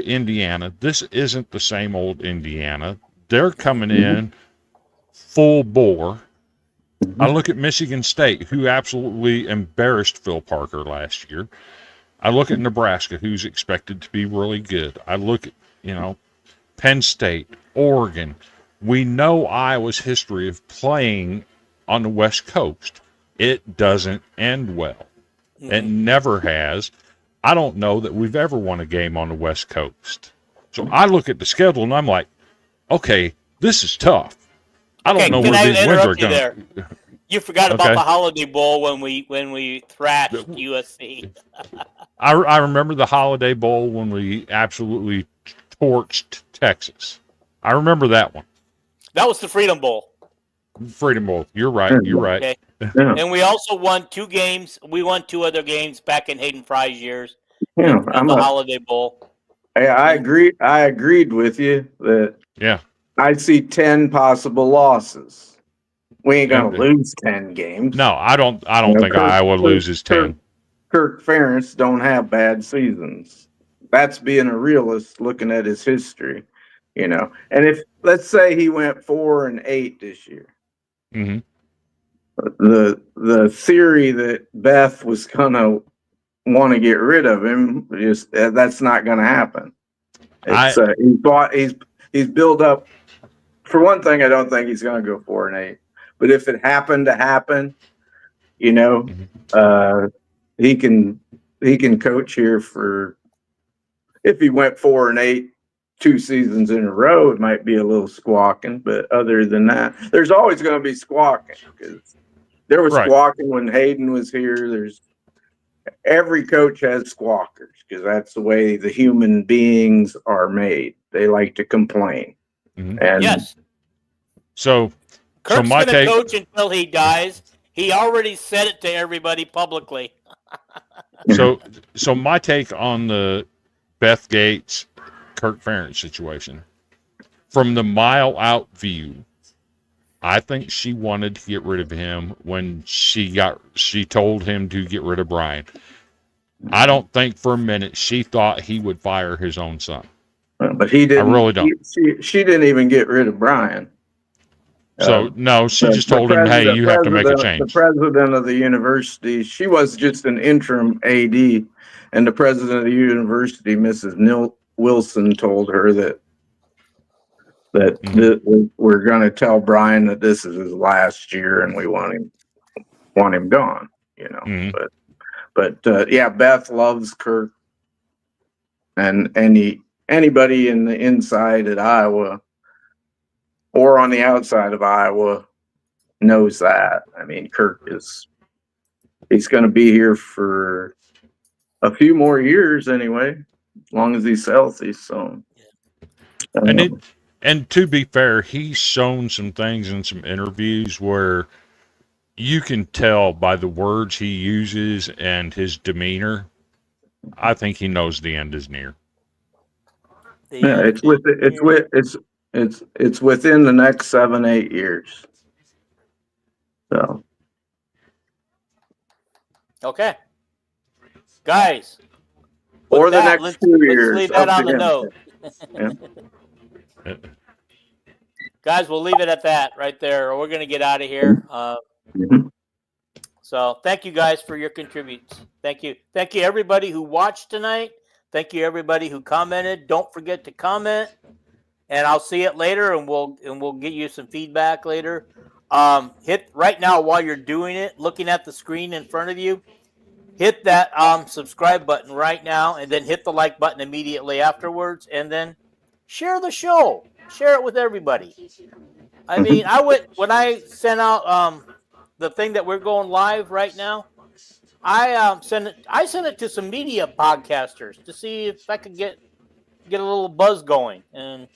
Indiana. This isn't the same old Indiana. They're coming in full bore. I look at Michigan State, who absolutely embarrassed Phil Parker last year. I look at Nebraska, who's expected to be really good. I look at, Penn State, Oregon. We know Iowa's history of playing on the West Coast. It doesn't end well. It never has. I don't know that we've ever won a game on the West Coast. So I look at the schedule and I'm like, okay, this is tough. I don't know where these wins are going. You forgot about the Holiday Bowl when we thrashed USC. I remember the Holiday Bowl when we absolutely torched Texas. I remember that one. That was the Freedom Bowl. Freedom Bowl. You're right. You're right. Okay. Yeah. And we also won 2 games. We won 2 other games back in Hayden Fry's years. Yeah, in the Holiday Bowl. I agree. I agreed with you that. Yeah. I see 10 possible losses. We ain't gonna lose 10 games. No, I don't think Iowa loses 10. Kirk Ferentz don't have bad seasons. That's being a realist looking at his history, And if let's say he went 4-8 this year, the theory that Beth was gonna want to get rid of him that's not gonna happen. He's built up. For one thing, I don't think he's going to go 4-8. But if it happened to happen, he can coach here for. If he went 4-8 2 seasons in a row, it might be a little squawking. But other than that, there's always going to be squawking because there was squawking when Hayden was here. Every coach has squawkers because that's the way the human beings are made. They like to complain. And yes. So Kirk's going to coach until he dies. He already said it to everybody publicly. So my take on the Beth Gates, Kirk Ferentz situation, from the mile out view, I think she wanted to get rid of him when she told him to get rid of Brian. I don't think for a minute she thought he would fire his own son. But he didn't. I really don't. She didn't even get rid of Brian. So no, she just told him, "Hey, you have to make a change." The president of the university, she was just an interim AD, and the president of the university, Mrs. Wilson, told her that we're going to tell Brian that this is his last year, and we want him gone. But Beth loves Kirk, and anybody in the inside at Iowa or on the outside of Iowa knows that. I mean, Kirk he's going to be here for a few more years anyway, as long as he's healthy. So, and to be fair, he's shown some things in some interviews where you can tell by the words he uses and his demeanor. I think he knows the end is near. Yeah, it's within the next 7-8 years. So. Okay. Guys. Or the next 2 years. Let's leave that on the note. Guys, we'll leave it at that right there, or we're going to get out of here. So thank you guys for your contributes. Thank you. Thank you, everybody who watched tonight. Thank you, everybody who commented. Don't forget to comment, and I'll see it later, and we'll get you some feedback later. Hit right now while you're doing it, looking at the screen in front of you. Hit that subscribe button right now, and then hit the like button immediately afterwards, and then share the show. Share it with everybody. I mean, when I sent out the thing that we're going live right now. I sent it to some media podcasters to see if I could get a little buzz going. And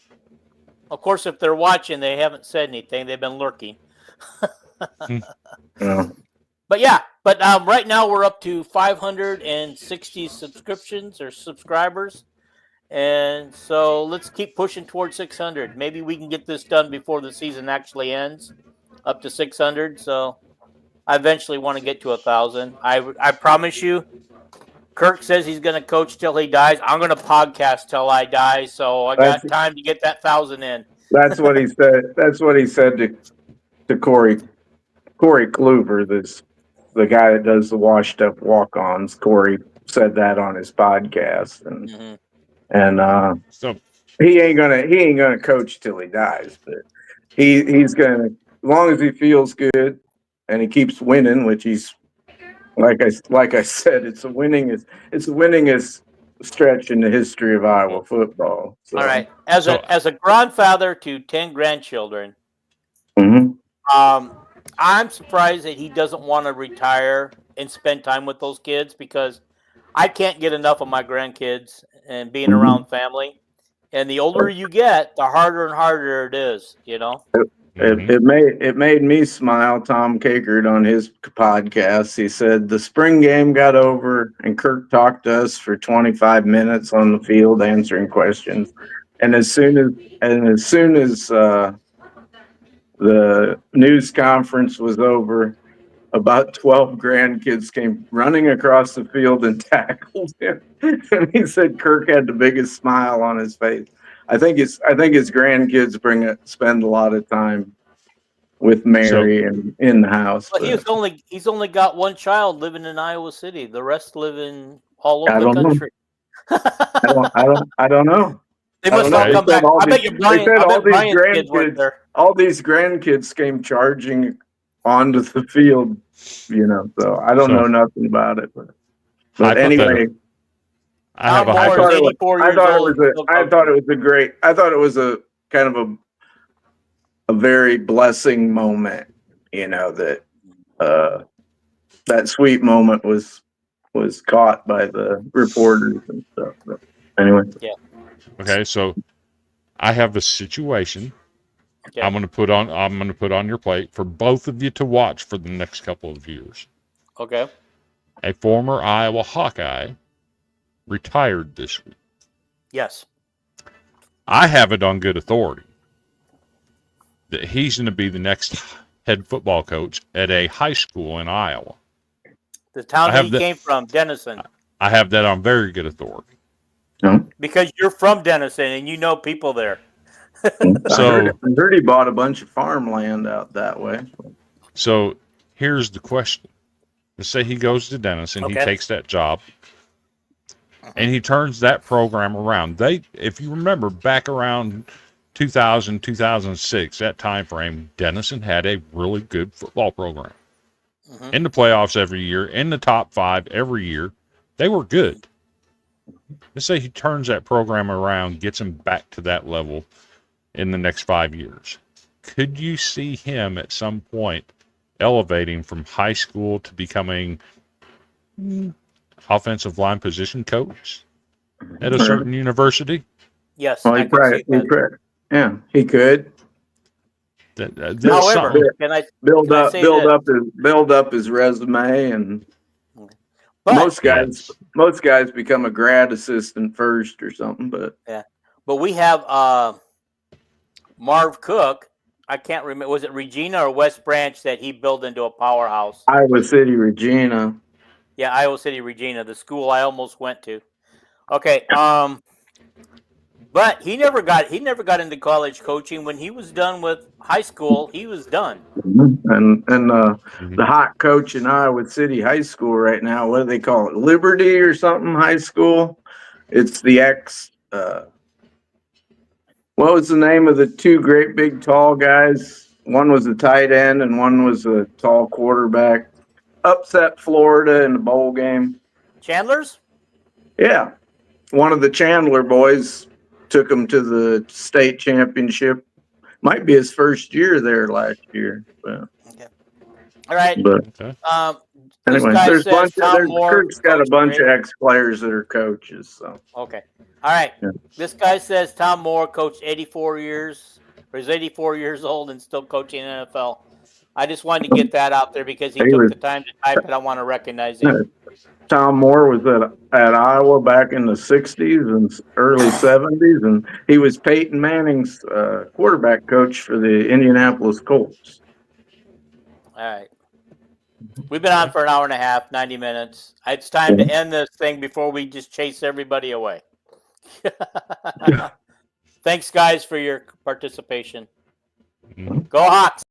of course, if they're watching, they haven't said anything. They've been lurking. Yeah. But yeah, right now we're up to 560 subscriptions or subscribers. And so let's keep pushing towards 600. Maybe we can get this done before the season actually ends, up to 600. So I eventually want to get to 1,000. I promise you, Kirk says he's going to coach till he dies. I'm going to podcast till I die. So I got time to get that 1,000 in. That's what he said. That's what he said to Corey Kluver, the guy that does the washed up walk-ons. Corey said that on his podcast, and So he ain't gonna coach till he dies, but he's gonna, as long as he feels good and he keeps winning, which he's like I said, it's the winningest stretch in the history of Iowa football. So. All right, as a grandfather to 10 grandchildren, I'm surprised that he doesn't want to retire and spend time with those kids, because I can't get enough of my grandkids and being around family. And the older you get, the harder and harder it is, you know. It made me smile. Tom Kakert on his podcast, he said the spring game got over and Kirk talked to us for 25 minutes on the field answering questions. And as soon as the news conference was over, about 12 grandkids came running across the field and tackled him. And he said Kirk had the biggest smile on his face. I think his grandkids spend a lot of time with Mary and in the house. But he's only got one child living in Iowa City. The rest live in all over the country. I don't know. They must all come back. I bet Brian's kids went there. All these grandkids came charging onto the field, you know. So I don't know nothing about it, but anyway. I thought it was a kind of a very blessing moment, you know, that sweet moment was caught by the reporters and stuff. But anyway. Yeah. Okay, so I have a situation I'm going to put on your plate for both of you to watch for the next couple of years. Okay. A former Iowa Hawkeye retired this week. Yes. I have it on good authority that he's going to be the next head football coach at a high school in Iowa. The town that he came from, Denison. I have that on very good authority. Because you're from Denison and you know people there. So I heard he bought a bunch of farmland out that way. So here's the question. Let's say he goes to Denison, he takes that job, and he turns that program around. If you remember, back around 2000, 2006, that time frame, Denison had a really good football program. In the playoffs every year, in the top 5 every year. They were good. Let's say he turns that program around, gets him back to that level in the next 5 years. Could you see him at some point elevating from high school to becoming offensive line position coach at a certain university? Yes. Well, he could. Yeah, he could. However, can I build up his resume, and most guys become a grad assistant first or something. But but we have Marv Cook. I can't remember. Was it Regina or West Branch that he built into a powerhouse? Iowa City, Regina. Yeah, Iowa City, Regina, the school I almost went to. Okay, but he never got into college coaching. When he was done with high school, he was done. And the hot coach in Iowa City High School right now, what do they call it? Liberty or something high school? It's the what was the name of the two great big tall guys? One was a tight end and one was a tall quarterback. Upset Florida in the bowl game. Chandler's? Yeah. One of the Chandler boys took him to the state championship. Might be his first year there last year. But, Okay. All right. but Okay. This anyway, guy there's says Tom Moore. Kirk's got a coached bunch for of ex-players that are coaches. So Okay. All right. Yeah. This guy says Tom Moore coached 84 years, or is 84 years old and still coaching NFL. I just wanted to get that out there because he He took was- the time to type it. I want to recognize him. Tom Moore was at Iowa back in the 60s and early 70s, and he was Peyton Manning's quarterback coach for the Indianapolis Colts. All right. We've been on for an hour and a half, 90 minutes. It's time to end this thing before we just chase everybody away. Thanks, guys, for your participation. Mhm. Go Hawks!